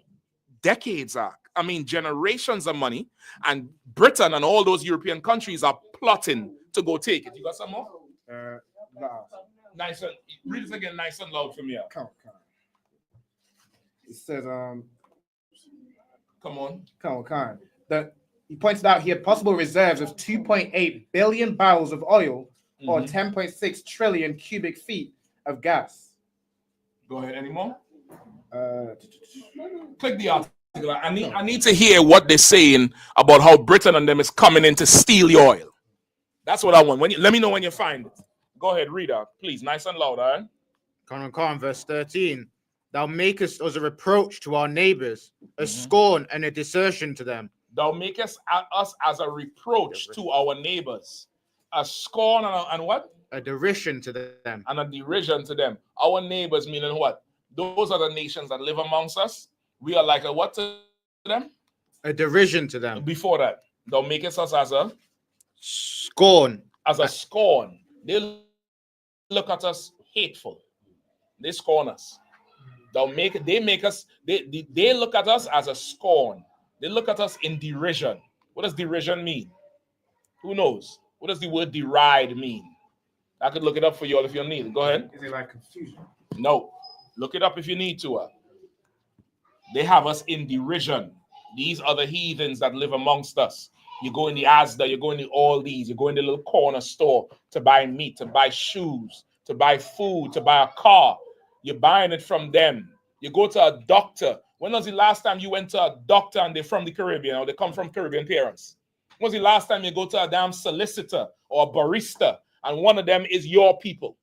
decades. I mean, generations of money. And Britain and all those European countries are plotting to go take it. You got some more? Nah. Nice and read it again, nice and loud for me. Come. It says Come on. That he pointed out here possible reserves of 2.8 billion barrels of oil or 10.6 trillion cubic feet of gas. Go ahead. Any more? Click the article. I need to hear what they're saying about how Britain and them is coming in to steal your oil. That's what I want. Let me know when you find it. Go ahead, read out, please. Nice and loud, all right? Verse 13. Thou makest us a reproach to our neighbors, a scorn and a desertion to them. Thou makest us as a reproach to our neighbors, a scorn and what? A derision to them. And a derision to them. Our neighbors meaning what? Those are the nations that live amongst us. We are like a what to them? A derision to them. Before that, thou makest us as a scorn. As a scorn. They look at us hateful. They scorn us. They look at us as a scorn. They look at us in derision. What does derision mean? Who knows? What does the word deride mean? I could look it up for you all if you need it. Go ahead. Is it like confusion? No. Look it up if you need to. They have us in derision. These are the heathens that live amongst us. You go in the Asda, you go in all these, you go in the little corner store to buy meat, to buy shoes, to buy food, to buy a car. You're buying it from them. You go to a doctor. When was the last time you went to a doctor and they're from the Caribbean or they come from Caribbean parents? When was the last time you go to a damn solicitor or a barista and one of them is your people?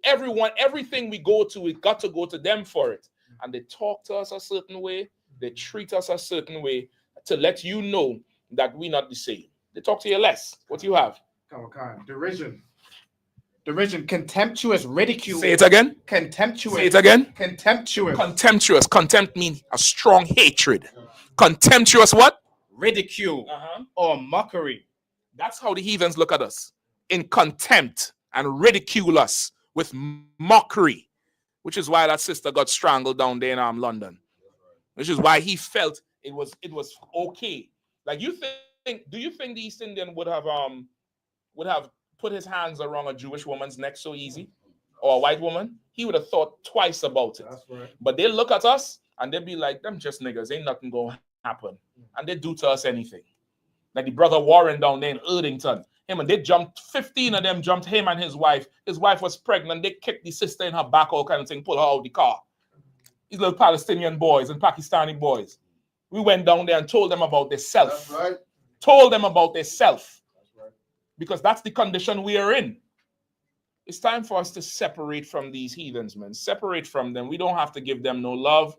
Everything we go to, we got to go to them for it. And they talk to us a certain way. They treat us a certain way to let you know that we're not the same. They talk to you less. What do you have? Derision, contemptuous ridicule. Say it again. Contemptuous. Say it again. Contemptuous. Contemptuous. Contempt means a strong hatred. Contemptuous what? Ridicule or mockery. That's how the heathens look at us. In contempt and ridicule us with mockery. Which is why that sister got strangled down there in London. Which is why he felt it was okay. Like do you think the East Indian would have put his hands around a Jewish woman's neck so easy? Or a white woman? He would have thought twice about it. That's right. But they look at us and they be like, them just niggas, ain't nothing gonna happen. And they do to us anything. Like the brother Warren down there in Erdington. They jumped, 15 of them jumped him and his wife. His wife was pregnant. They kicked the sister in her back, all kind of thing, pull her out of the car. These little Palestinian boys and Pakistani boys. We went down there and told them about their self. That's right. Told them about their self. That's right. Because that's the condition we are in. It's time for us to separate from these heathens, man. Separate from them. We don't have to give them no love.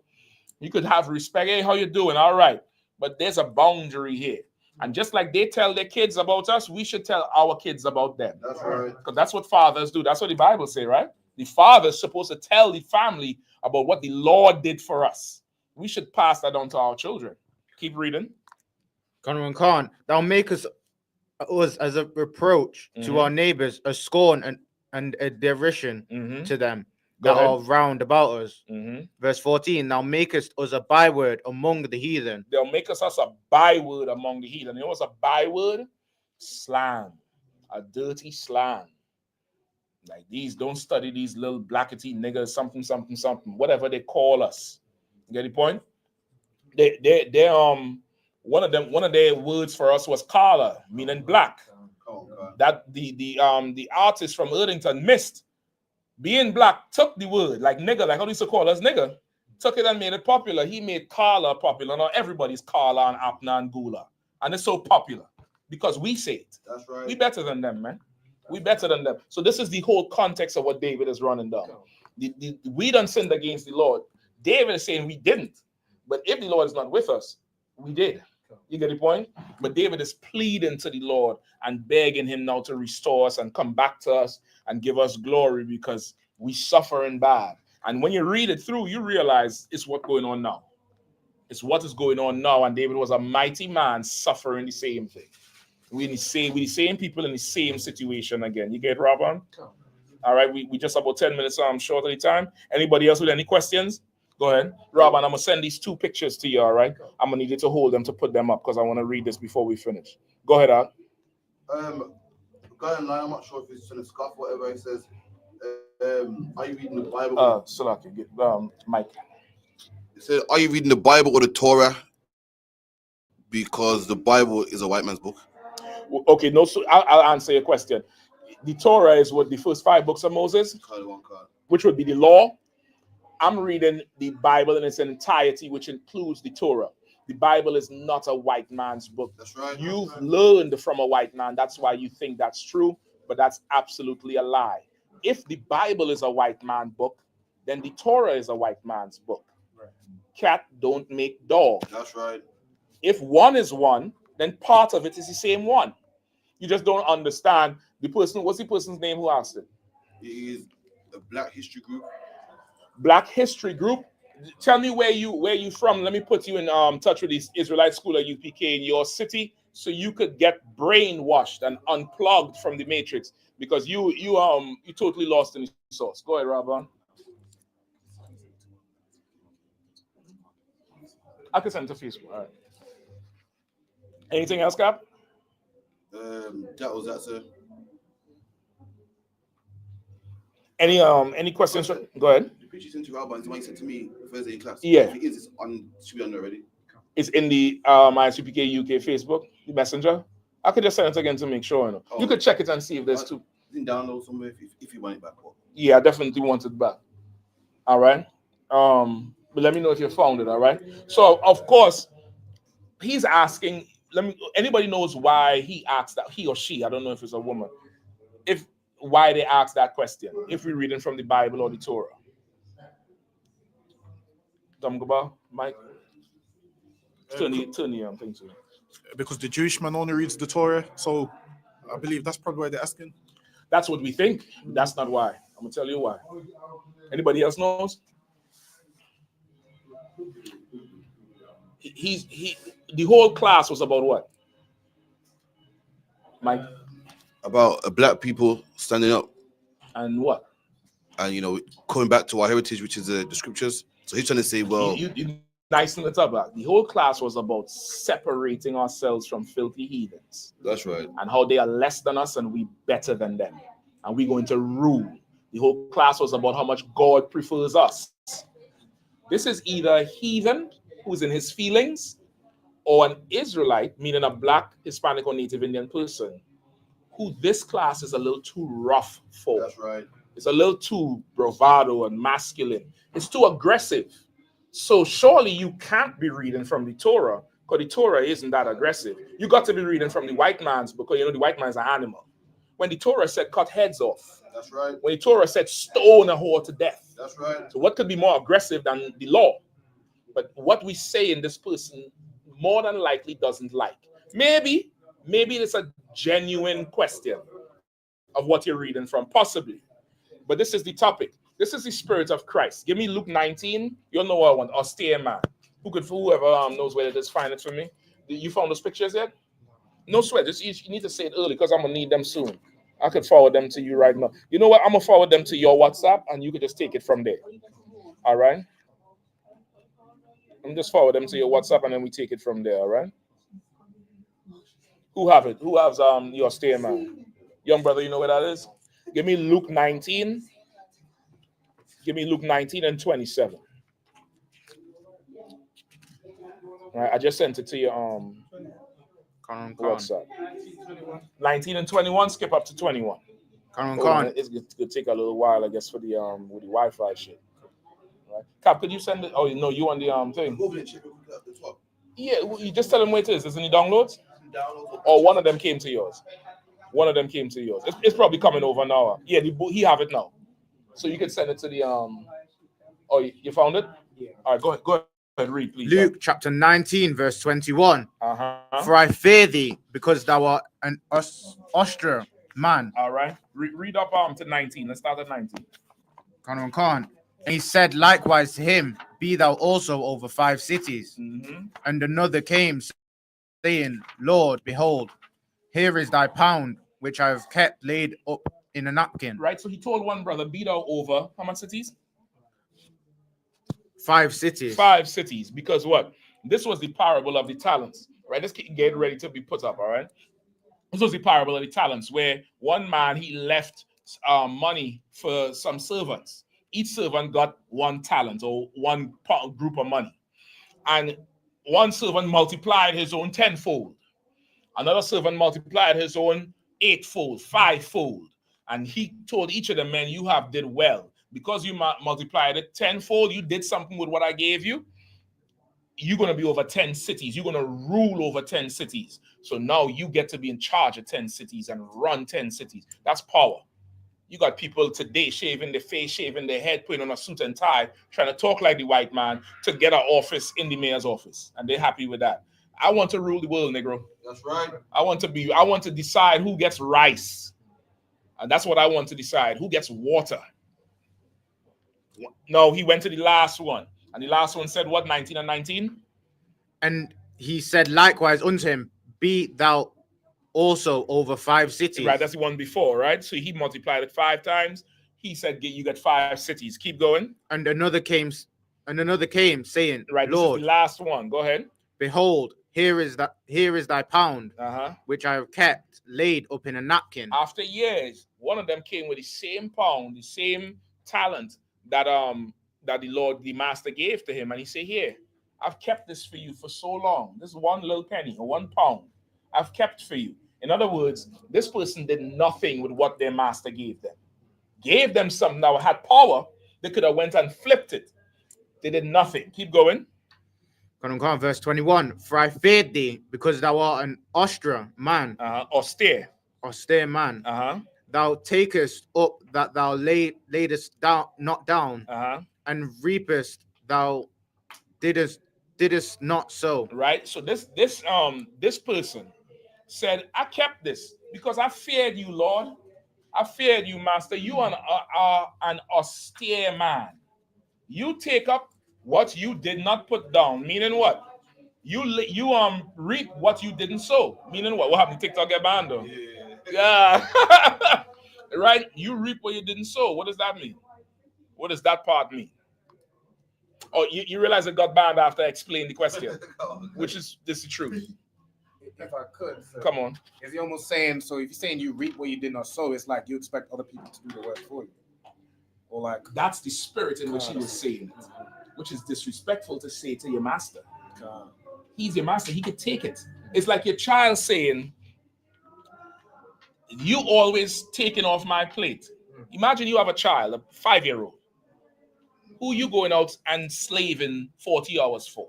You could have respect. Hey, how you doing? All right. But there's a boundary here. And just like they tell their kids about us, we should tell our kids about them. That's right. Because that's what fathers do. That's what the Bible says, right? The father's supposed to tell the family about what the Lord did for us. We should pass that on to our children. Keep reading. Khan, thou makest us as a reproach to our neighbors, a scorn and a derision to them that are round about us. Verse 14, thou makest us a byword among the heathen. They'll make us a byword among the heathen. You know what's a byword? Slang. A dirty slang. Like these, don't study these little blackety niggas, something, whatever they call us. You get the point? They one of their words for us was color, meaning black. That the artist from Erdington missed. Being black took the word, like nigga, like how they used to call us nigga, took it and made it popular. He made Kala popular. Now everybody's Kala and Apna and Gula. And it's so popular because we say it. That's right. We better than them, man. We better than them. So this is the whole context of what David is running down. We done sinned against the Lord. David is saying we didn't. But if the Lord is not with us, we did. You get the point? But David is pleading to the Lord and begging him now to restore us and come back to us and give us glory because we suffering bad. And when you read it through, you realize it's what's going on now. It's what is going on now. And David was a mighty man suffering the same thing. We the same people in the same situation again. You get Robin? All right, we just about 10 minutes short of the time. Anybody else with any questions? Go ahead. Rob, and I'm going to send these 2 pictures to you, all right? I'm going to need you to hold them to put them up because I want to read this before we finish. Go ahead, Al. Guy online, I'm not sure if it's in a scuff, whatever it says. Are you reading the Bible? Salaki, get Mike. It said, are you reading the Bible or the Torah? Because the Bible is a white man's book. Okay, no, so I'll answer your question. The Torah is what the first 5 books of Moses, which would be the law. I'm reading the Bible in its entirety, which includes the Torah. The Bible is not a white man's book. That's right. You've learned from a white man. That's why you think that's true, but that's absolutely a lie. If the Bible is a white man book, then the Torah is a white man's book. Right. Cat don't make dog. That's right. If one is one, then part of it is the same one. You just don't understand the person. What's the person's name who asked it? It is a Black History Group. Black History Group. Tell me where you from. Let me put you in touch with the Israelite school at I.S.U.P.K in your city, so you could get brainwashed and unplugged from the matrix because you totally lost in the source. Go ahead, Rabban. I can send it to Facebook. All right. Anything else, Cap? That was that, sir. Any questions? Go ahead. The picture you sent to Rabban is the one you sent to me Thursday in class. Yeah. If it is, it's on, should be on there already. It's in the I.S.U.P.K UK Facebook, the messenger. I could just send it again to make sure. You know. You could check it and see if there's 2. You can download somewhere if you want it back. Yeah, I definitely want it back. All right. But let me know if you found it. All right. So of course, he's asking. Anybody knows why he asked that? He or she? I don't know if it's a woman. Why they asked that question? If we're reading from the Bible or the Torah. Mike. Turn the thing to me. Because the Jewish man only reads the Torah, so I believe that's probably why they're asking. That's what we think. That's not why. I'm gonna tell you why. Anybody else knows? The whole class was about what? Mike? About black people standing up. And what? And coming back to our heritage, which is the scriptures. So he's trying to say, well, you nicely it up. The whole class was about separating ourselves from filthy heathens. That's right. And how they are less than us and we better than them. And we're going to rule. The whole class was about how much God prefers us. This is either a heathen who's in his feelings or an Israelite, meaning a black, Hispanic, or Native Indian person, who this class is a little too rough for. That's right. It's a little too bravado and masculine. It's too aggressive. So surely you can't be reading from the Torah because the Torah isn't that aggressive. You got to be reading from the white man's because the white man's an animal. When the Torah said cut heads off. That's right. When the Torah said stone a whore to death. That's right. So what could be more aggressive than the law? But what we say in this person more than likely doesn't like. Maybe it's a genuine question of what you're reading from, possibly. But this is the topic. This is the spirit of Christ. Give me Luke 19. You'll know what I want. Austere man. Whoever knows where it is, find it for me. You found those pictures yet? No sweat. You need to say it early because I'm going to need them soon. I could forward them to you right now. You know what? I'm going to forward them to your WhatsApp and you could just take it from there. All right? I'm just forward them to your WhatsApp and then we take it from there. All right? Who have it? Who has your austere man? Young brother, you know where that is? Give me Luke 19. Give me Luke 19 and 27. All right, I just sent it to your WhatsApp. 19 and 21, skip up to 21. It's going to take a little while, I guess, for the with the Wi-Fi shit. Right. Cap, could you send it? Oh, no, you on the thing. Yeah, you just tell them where it is. Is it any downloads? Or one of them came to yours. One of them came to yours. It's probably coming over now. Yeah, he have it now. So you can send it to the Oh, you found it? Yeah. All right, go ahead. Read, please. Luke chapter 19, verse 21. Uh-huh. For I fear thee, because thou art an Austria man. All right. Read up to 19. Let's start at 19. And he said likewise to him, be thou also over 5 cities. Mm-hmm. And another came, saying, Lord, behold, here is thy pound, which I have kept laid up in a napkin. Right. So he told one brother, be thou over how many cities? 5 cities. 5 cities. Because what? This was the parable of the talents. Right. Let's get ready to be put up. All right. This was the parable of the talents, where one man, he left money for some servants. Each servant got 1 talent or one group of money. And one servant multiplied his own 10-fold. Another servant multiplied his own 8-fold, 5-fold. And he told each of the men, you have did well. Because you multiplied it 10-fold, you did something with what I gave you. You're going to be over 10 cities. You're going to rule over 10 cities. So now you get to be in charge of 10 cities and run 10 cities. That's power. You got people today shaving their face, shaving their head, putting on a suit and tie, trying to talk like the white man to get an office in the mayor's office. And they're happy with that. I want to rule the world, Negro. That's right. I want to decide who gets rice. And that's what I want to decide. Who gets water? No, he went to the last one. And the last one said what, 19 and 19? And he said likewise unto him, be thou also over 5 cities. Right, that's the one before, right? So he multiplied it 5 times. He said, you get 5 cities. Keep going. And another came, saying, right, Lord, this is the last one. Go ahead. Behold, here is thy pound, which I have kept laid up in a napkin. After years, one of them came with the same pound, the same talent that the master gave to him, and he said, here, I've kept this for you for so long. This 1 little penny or 1 pound I've kept for you. In other words, this person did nothing with what their master gave them. Gave them something that had power. They could have went and flipped it. They did nothing. Keep going. Verse 21. For I feared thee, because thou art an Austria man. Austere man. Thou takest up that thou laidest down, not down, and reapest thou didst not sow. Right. So this person said, I kept this because I feared you, Lord. I feared you, Master. You are an austere man. You take up what you did not put down. Meaning what? You reap what you didn't sow. Meaning what? What happened to TikTok bando? Yeah. Right? You reap what you didn't sow. What does that mean? What does that part mean? Oh, you realize it got banned after I explained the question, which is this is the truth. If I could, sir, come on. Is he almost saying, so if you're saying you reap what you did not sow, it's like you expect other people to do the work for you? Or like that's the spirit in which he was saying it, which is disrespectful to say to your master. He's your master, he could take it. It's like your child saying, you always taking off my plate. Imagine you have a child, a 5-year-old, who you going out and slaving 40 hours for,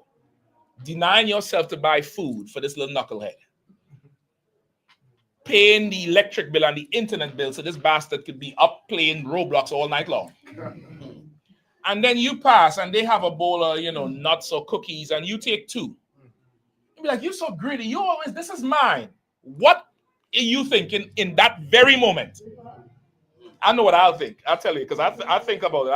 denying yourself to buy food for this little knucklehead, paying the electric bill and the internet bill so this bastard could be up playing Roblox all night long. And then you pass and they have a bowl of, nuts or cookies and you take 2. You'd be like, you're so greedy. You always, this is mine. What are you thinking in that very moment? I know what I'll think. I'll tell you, because I think about it.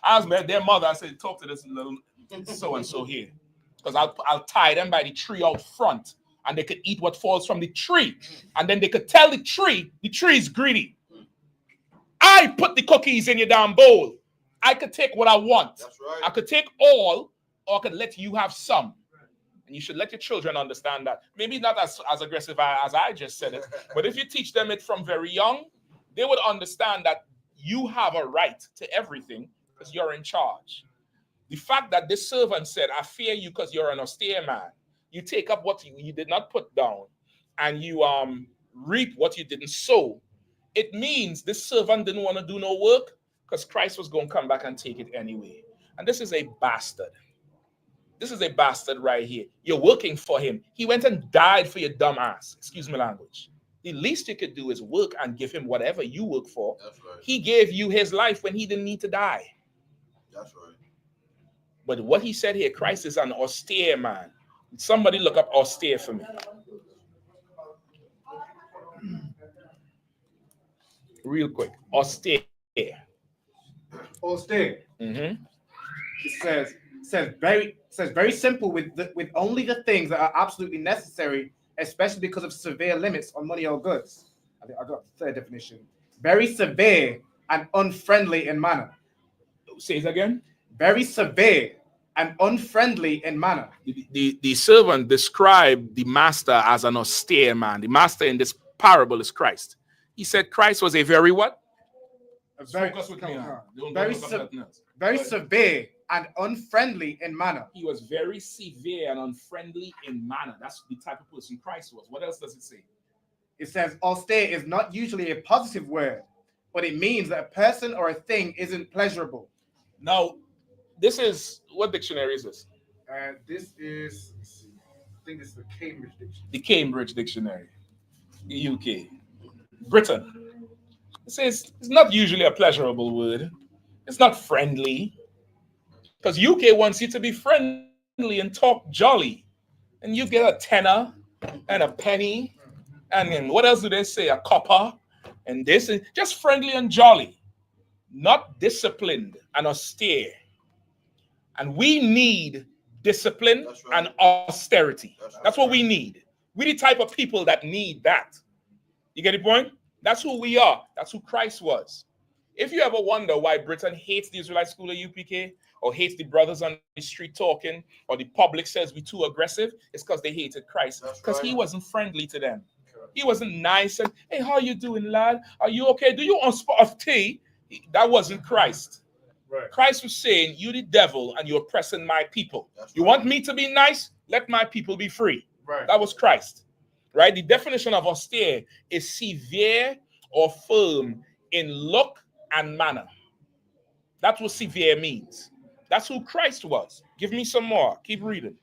I asked their mother, I said, talk to this little so-and-so here. Because I'll tie them by the tree out front, and they could eat what falls from the tree. And then they could tell the tree is greedy. I put the cookies in your damn bowl. I could take what I want. That's right. I could take all, or I could let you have some. And you should let your children understand that. Maybe not as aggressive as I just said it, but if you teach them it from very young, they would understand that you have a right to everything because you're in charge. The fact that this servant said, I fear you because you're an austere man. You take up what you did not put down and you reap what you didn't sow. It means this servant didn't want to do no work because Christ was going to come back and take it anyway. And this is a bastard. This is a bastard right here. You're working for him. He went and died for your dumb ass. Excuse my language. The least you could do is work and give him whatever you work for. That's right. He gave you his life when he didn't need to die. That's right. But what he said here, Christ is an austere man. Somebody look up austere for me. Real quick. Austere. Austere. Mm-hmm. It says very simple with only the things that are absolutely necessary, especially because of severe limits on money or goods. I think I got the third definition. Very severe and unfriendly in manner. Say it again. Very severe and unfriendly in manner. The servant described the master as an austere man. The master in this parable is Christ. He said Christ was a very what? Very severe and unfriendly in manner. He was very severe and unfriendly in manner. That's the type of person Christ was. What else does it say? It says austere is not usually a positive word, but it means that a person or a thing isn't pleasurable. Now, this is, what dictionary is this? This is, I think it's the Cambridge Dictionary. The Cambridge Dictionary, the UK, Britain. It says it's not usually a pleasurable word. It's not friendly. Because UK wants you to be friendly and talk jolly. And you get a tenner and a penny. And then what else do they say? A copper. And this is just friendly and jolly. Not disciplined and austere. And we need discipline and austerity. That's what we need. We're the type of people that need that. You get the point? That's who we are. That's who Christ was. If you ever wonder why Britain hates the Israelite school of I.S.U.P.K, or hates the brothers on the street talking, or the public says we're too aggressive, it's because they hated Christ. Because he wasn't friendly to them. He wasn't nice and, hey, how you doing, lad? Are you okay? Do you want a spot of tea? That wasn't Christ. Right. Christ was saying, you the devil and you're oppressing my people. You want me to be nice? Let my people be free. Right. That was Christ. Right? The definition of austere is severe or firm in look and manner. That's what severe means. That's who Christ was. Give me some more. Keep reading.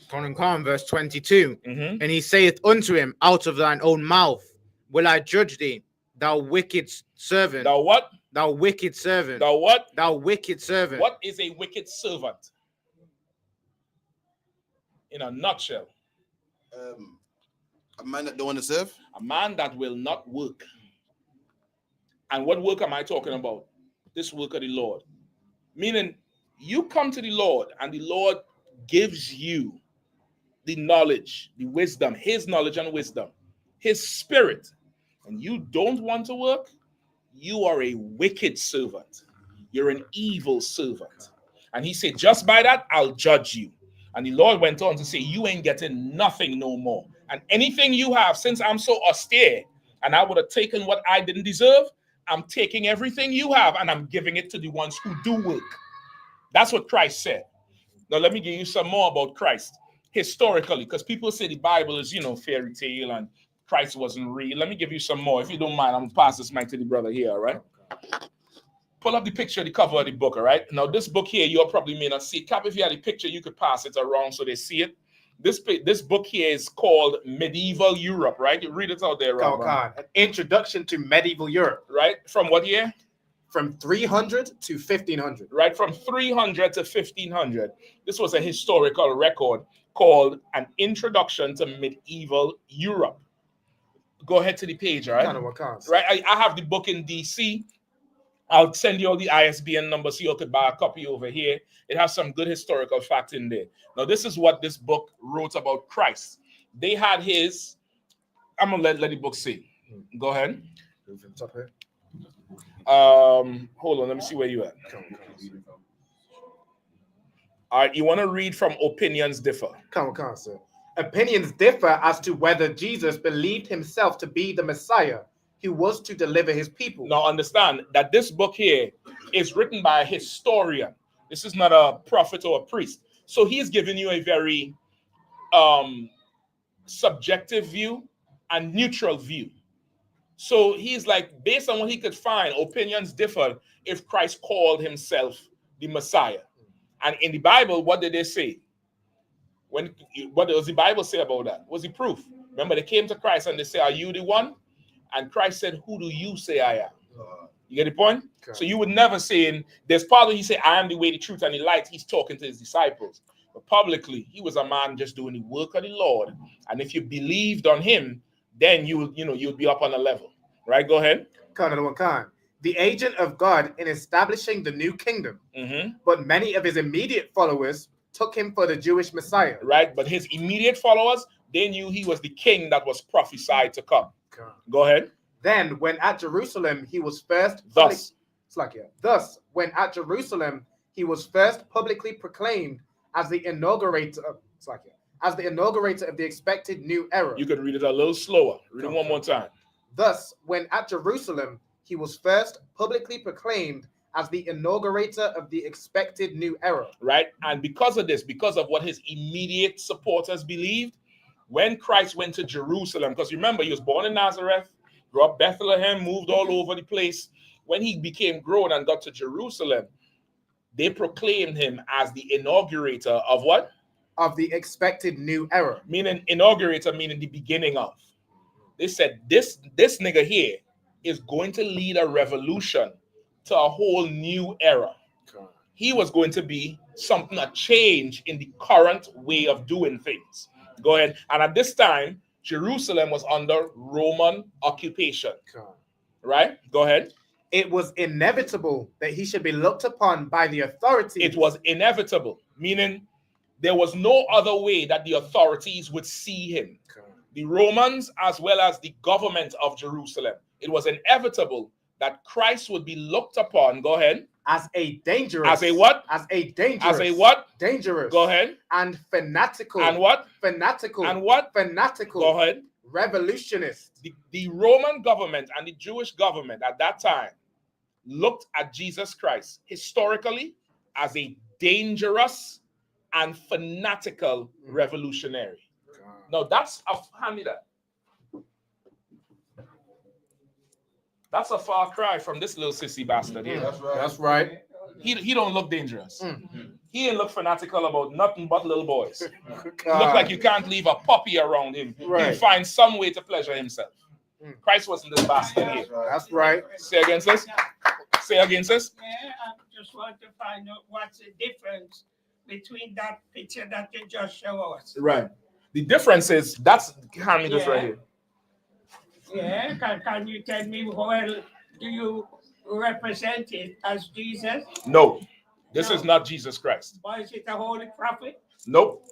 Come, verse 22. Mm-hmm. And he saith unto him, out of thine own mouth will I judge thee, thou wicked servant. Thou what? Thou wicked servant. Thou what? Thou wicked servant. What is a wicked servant? In a nutshell. A man that don't want to serve. A man that will not work. And what work am I talking about? This work of the Lord. Meaning, you come to the Lord and the Lord gives you the knowledge, the wisdom, his knowledge and wisdom, his spirit, and you don't want to work, you are a wicked servant. You're an evil servant. And he said, just by that, I'll judge you. And the Lord went on to say, you ain't getting nothing no more. And anything you have, since I'm so austere, and I would have taken what I didn't deserve, I'm taking everything you have and I'm giving it to the ones who do work. That's what Christ said. Now, let me give you some more about Christ. Historically, because people say the Bible is, fairy tale and Christ wasn't real. Let me give you some more. If you don't mind, I'm going to pass this mic to the brother here, all right? Pull up the picture, the cover of the book, all right? Now, this book here, you probably may not see it. Cap, if you had a picture, you could pass it around so they see it. This book here is called Medieval Europe, right? You read it out there, right? An introduction to medieval Europe. Right? From what year? From 300 to 1500. Right, from 300 to 1500. This was a historical record called An Introduction to Medieval Europe. Go ahead to the page, all right? Right, I have the book in DC. I'll send you all the ISBN numbers so you could buy a copy over here. It has some good historical facts in there. Now, this is what this book wrote about Christ. They had his, I'm going to let the book see. Go ahead. Hold on, let me see where you at. All right, you want to read from Opinions Differ. Come, sir. Opinions differ as to whether Jesus believed himself to be the Messiah who was to deliver his people. Now understand that this book here is written by a historian. This is not a prophet or a priest. So he's giving you a very subjective view and neutral view. So he's like, based on what he could find, opinions differ if Christ called himself the Messiah. And in the Bible, what did they say? What does the Bible say about that? Was the proof? Remember, they came to Christ and they say, are you the one? And Christ said, who do you say I am? You get the point? Okay. So you would never say, there's part of he say, I am the way, the truth, and the light. He's talking to his disciples. But publicly, he was a man just doing the work of the Lord. And if you believed on him, then you'd be up on a level. Right? Go ahead. The agent of God in establishing the new kingdom. But many of his immediate followers took him for the Jewish Messiah. Right? But his immediate followers, they knew he was the king that was prophesied to come. Go ahead. Then, when at Jerusalem he was first when at Jerusalem he was first publicly proclaimed as the inaugurator of the expected new era. You could read it a little slower. Read it one more time. Thus, when at Jerusalem he was first publicly proclaimed as the inaugurator of the expected new era. Right? And because of this, because of what his immediate supporters believed, when Christ went to Jerusalem, because remember, he was born in Nazareth, grew up Bethlehem, moved all over the place. When he became grown and got to Jerusalem, they proclaimed him as the inaugurator of what? Of the expected new era. Meaning inaugurator, meaning the beginning of. They said, this nigga here is going to lead a revolution to a whole new era. He was going to be something, a change in the current way of doing things. Go ahead. And at this time, Jerusalem was under Roman occupation. Right? Go ahead. It was inevitable that he should be looked upon by the authorities. It was inevitable, meaning there was no other way that the authorities would see him. The Romans, as well as the government of Jerusalem. It was inevitable that Christ would be looked upon. Go ahead. As a dangerous. As a what? As a dangerous. As a what? Dangerous. Go ahead. And fanatical. And what? Fanatical. And what? Fanatical. Go ahead. Revolutionist. The Roman government and the Jewish government at that time looked at Jesus Christ historically as a dangerous and fanatical revolutionary. Now that's hand me that. That's a far cry from this little sissy bastard here. That's right. That's right. He don't look dangerous. He ain't look fanatical about nothing but little boys. Look like you can't leave a puppy around him. Right. He'll find some way to pleasure himself. Christ wasn't this bastard here. That's right. Say again, sis. Say again, sis. Yeah, I just want to find out what's the difference between that picture that you just showed us. Right. The difference is hand me this right here. Yeah, can you tell me well, do you represent it as Jesus? No, this is not Jesus Christ. Why is it a holy prophet? Nope.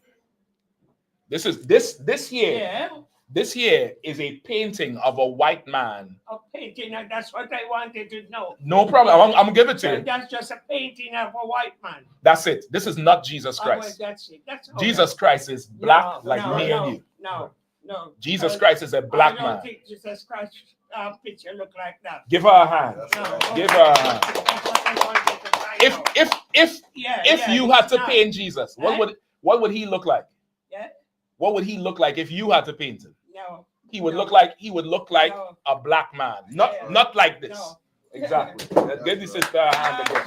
This here. Yeah. This here is a painting of a white man. A painting, and that's what I wanted to know. No problem. I'm gonna give it to you. That's just a painting of a white man. That's it. This is not Jesus Christ. Well, that's it. That's Jesus Christ is black me and you. No. Jesus Christ is a black man. I don't think Jesus Christ's picture look like that. Give her a hand. No. Give her a hand. If you had to paint Jesus, what would he look like? Yeah. What would he look like if you had to paint him? No. He would look like a black man, not like this. No. Exactly. Give the sister a hand again.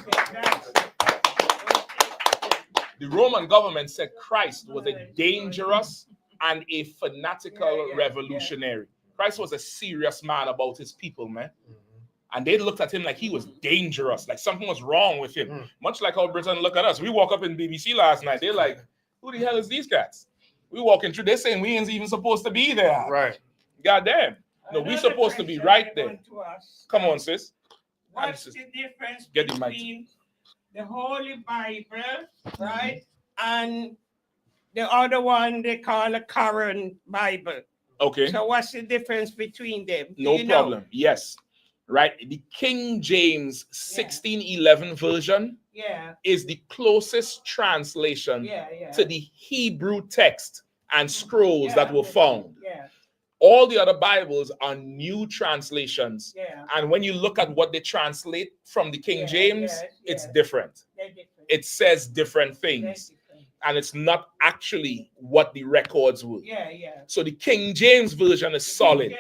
The Roman government said Christ was a dangerous and a fanatical revolutionary. Christ was a serious man about his people, man. And they looked at him like he was dangerous, like something was wrong with him. Much like how Britain look at us. We walk up in BBC last night. They're like, who the hell is these cats? We walking through, they're saying we ain't even supposed to be there. Right. Goddamn. No, we supposed to be right there. Come on, sis. What's the difference Get the between the Holy Bible, right, and the other one they call a current Bible? Okay. So what's the difference between them? No problem. Yes. Right. The King James 1611 version is the closest translation to the Hebrew text and scrolls that were found. All the other Bibles are new translations. And when you look at what they translate from the King James, it's different. It says different things. And it's not actually what the records were. So the King James version is solid.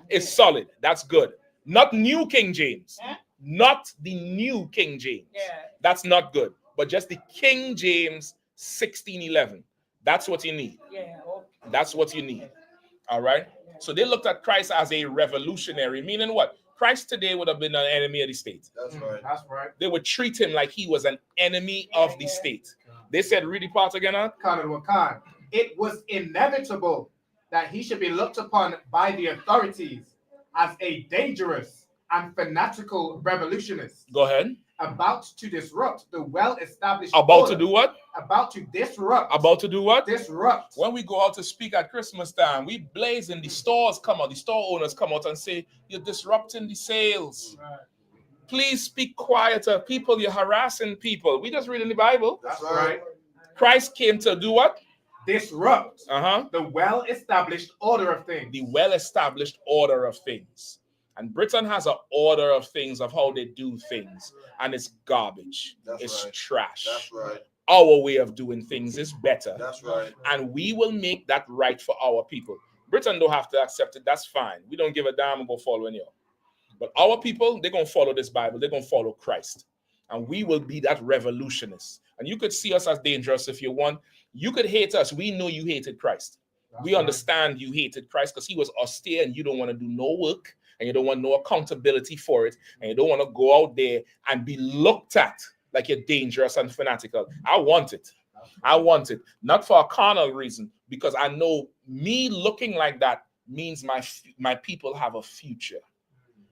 It's solid. That's good. Not New King James. Not the New King James. That's not good. But just the King James 1611. That's what you need. That's what you need. All right? So they looked at Christ as a revolutionary, meaning what? Christ today would have been an enemy of the state. That's right. That's right. They would treat him like he was an enemy of the state. They said, read the part again, huh? Khan. It was inevitable that he should be looked upon by the authorities as a dangerous and fanatical revolutionist. Go ahead. About to disrupt the well-established About order. to do what? About to disrupt. About to do what? Disrupt. When we go out to speak at Christmas time, we blaze and the stores come out, the store owners come out and say, you're disrupting the sales. Right. Please speak quieter. People, you're harassing people. We just read in the Bible. That's right. Christ came to do what? Disrupt the well-established order of things. The well-established order of things. And Britain has an order of things of how they do things. And it's garbage. It's trash. That's right. Our way of doing things is better. That's right. And we will make that right for our people. Britain don't have to accept it. That's fine. We don't give a damn about following you. But our people, they're going to follow this Bible. They're going to follow Christ. And we will be that revolutionist. And you could see us as dangerous if you want. You could hate us. We know you hated Christ. We understand you hated Christ because he was austere and you don't want to do no work and you don't want no accountability for it. And you don't want to go out there and be looked at like you're dangerous and fanatical. I want it. I want it. Not for a carnal reason, because I know me looking like that means my people have a future.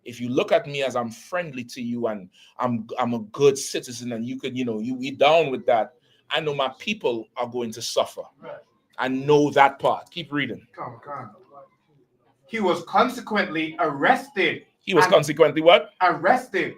If you look at me as I'm friendly to you and I'm a good citizen and you could, you be down with that, I know my people are going to suffer. I know that part. Keep reading. Come on. He was consequently arrested. He was consequently what? Arrested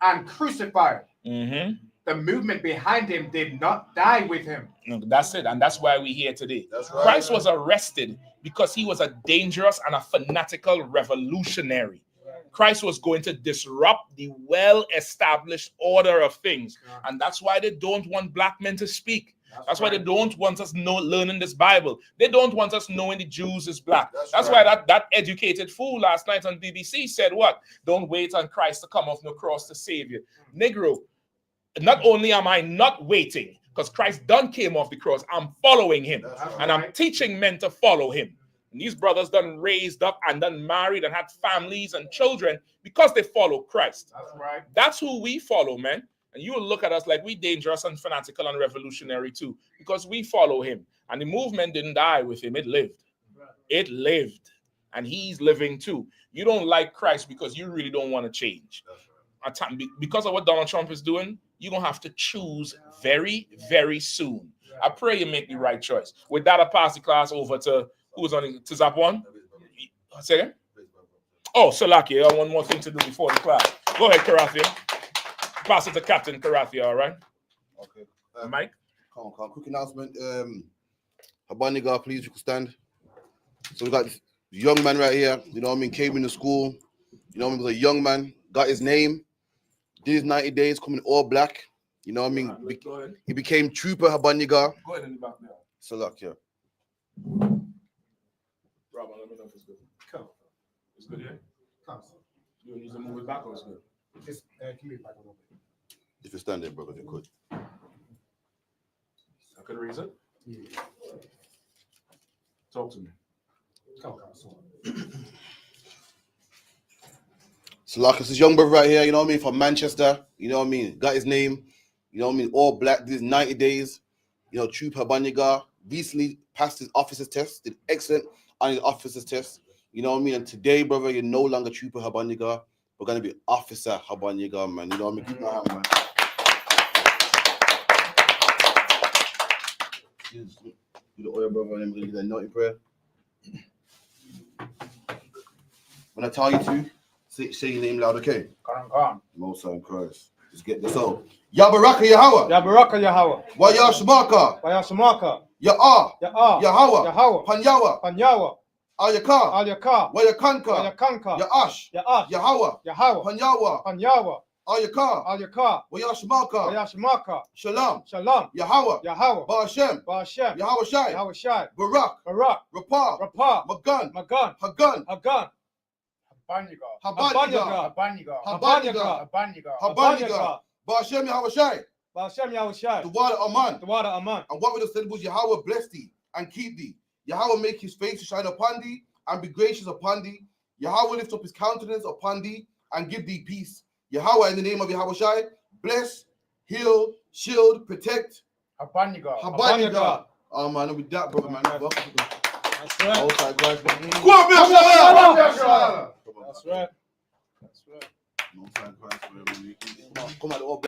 and crucified. Mm-hmm. The movement behind him did not die with him. No, that's it. And that's why we're here today. That's right. Christ was arrested because he was a dangerous and a fanatical revolutionary. Christ was going to disrupt the well-established order of things. And that's why they don't want black men to speak. That's why they don't want us learning this Bible. They don't want us knowing the Jews is black. That's why that educated fool last night on BBC said what? Don't wait on Christ to come off the cross to save you. Negro, not only am I not waiting, because Christ done came off the cross, I'm following him. And I'm teaching men to follow him. And these brothers done raised up and done married and had families and children because they follow Christ. That's right. That's who we follow, man. And you will look at us like we dangerous and fanatical and revolutionary too, because we follow him. And the movement didn't die with him. It lived. It lived. And he's living too. You don't like Christ because you really don't want to change. Because of what Donald Trump is doing, you're going to have to choose very, very soon. I pray you make the right choice. With that, I pass the class over to who's on to Zap 1. Say again? Oh, Salaki, I have one more thing to do before the class. Go ahead, Karathia. Pass it to Captain Karathia, all right? Okay. Mike? Come on. Quick announcement. Abaniga, please, you can stand. So we got this young man right here, you know what I mean, came into school, you know what I mean, was a young man, got his name, did his 90 days, coming all black, you know what I mean, he became Trooper Abaniga. Go ahead in the back now. Salak, Robin, let me know if it's good. Come. It's good, yeah? Come. You need to move it back or it's good? Just keep it back a little bit. if you stand there, brother, if you could. I could raise it? Yeah. Talk to me. Come. So like this young brother right here, you know what I mean, from Manchester, you know what I mean, got his name, you know what I mean, all black, did his 90 days, you know, Trooper Banyaga, recently passed his officer's test, did excellent on his officer's test, you know what I mean, and today, brother, you're no longer Trooper Habanyaga, we're going to be Officer Habanyaga, man, you know what I mean, keep my hand, man. Do the oil, brother, and then we're going to do that naughty prayer. When I tell you to, say your name loud, okay? Come. Most High Christ. Let's get this on. Ya Baraka Yahweh. Ya Baraka Yahweh. Wa Ya Shemaka. Ya Yahweh. Panyawa. Ayaka. Wa Ya Kanka. Ya Ash. Yahweh. Panyawa. Ayaka. Wa Ya Shemaka. Shalom. Yahweh. Ba'ashem. Yahweh Shai. Barak. Rapah. Magan. Habanyaga. Ba'ashem Yahweh Shai. The water Aman. And what we just said was Yahweh bless thee and keep thee. Yahweh make his face to shine upon thee and be gracious upon thee. Yahweh lift up his countenance upon thee and give thee peace. Yahweh, in the name of Yahweh Shai, bless, heal, shield, protect. Habaniga. Oh man, with that, brother, man. That's right. Outside guys, man. That's right. That's right. Outside guys, man. Come on,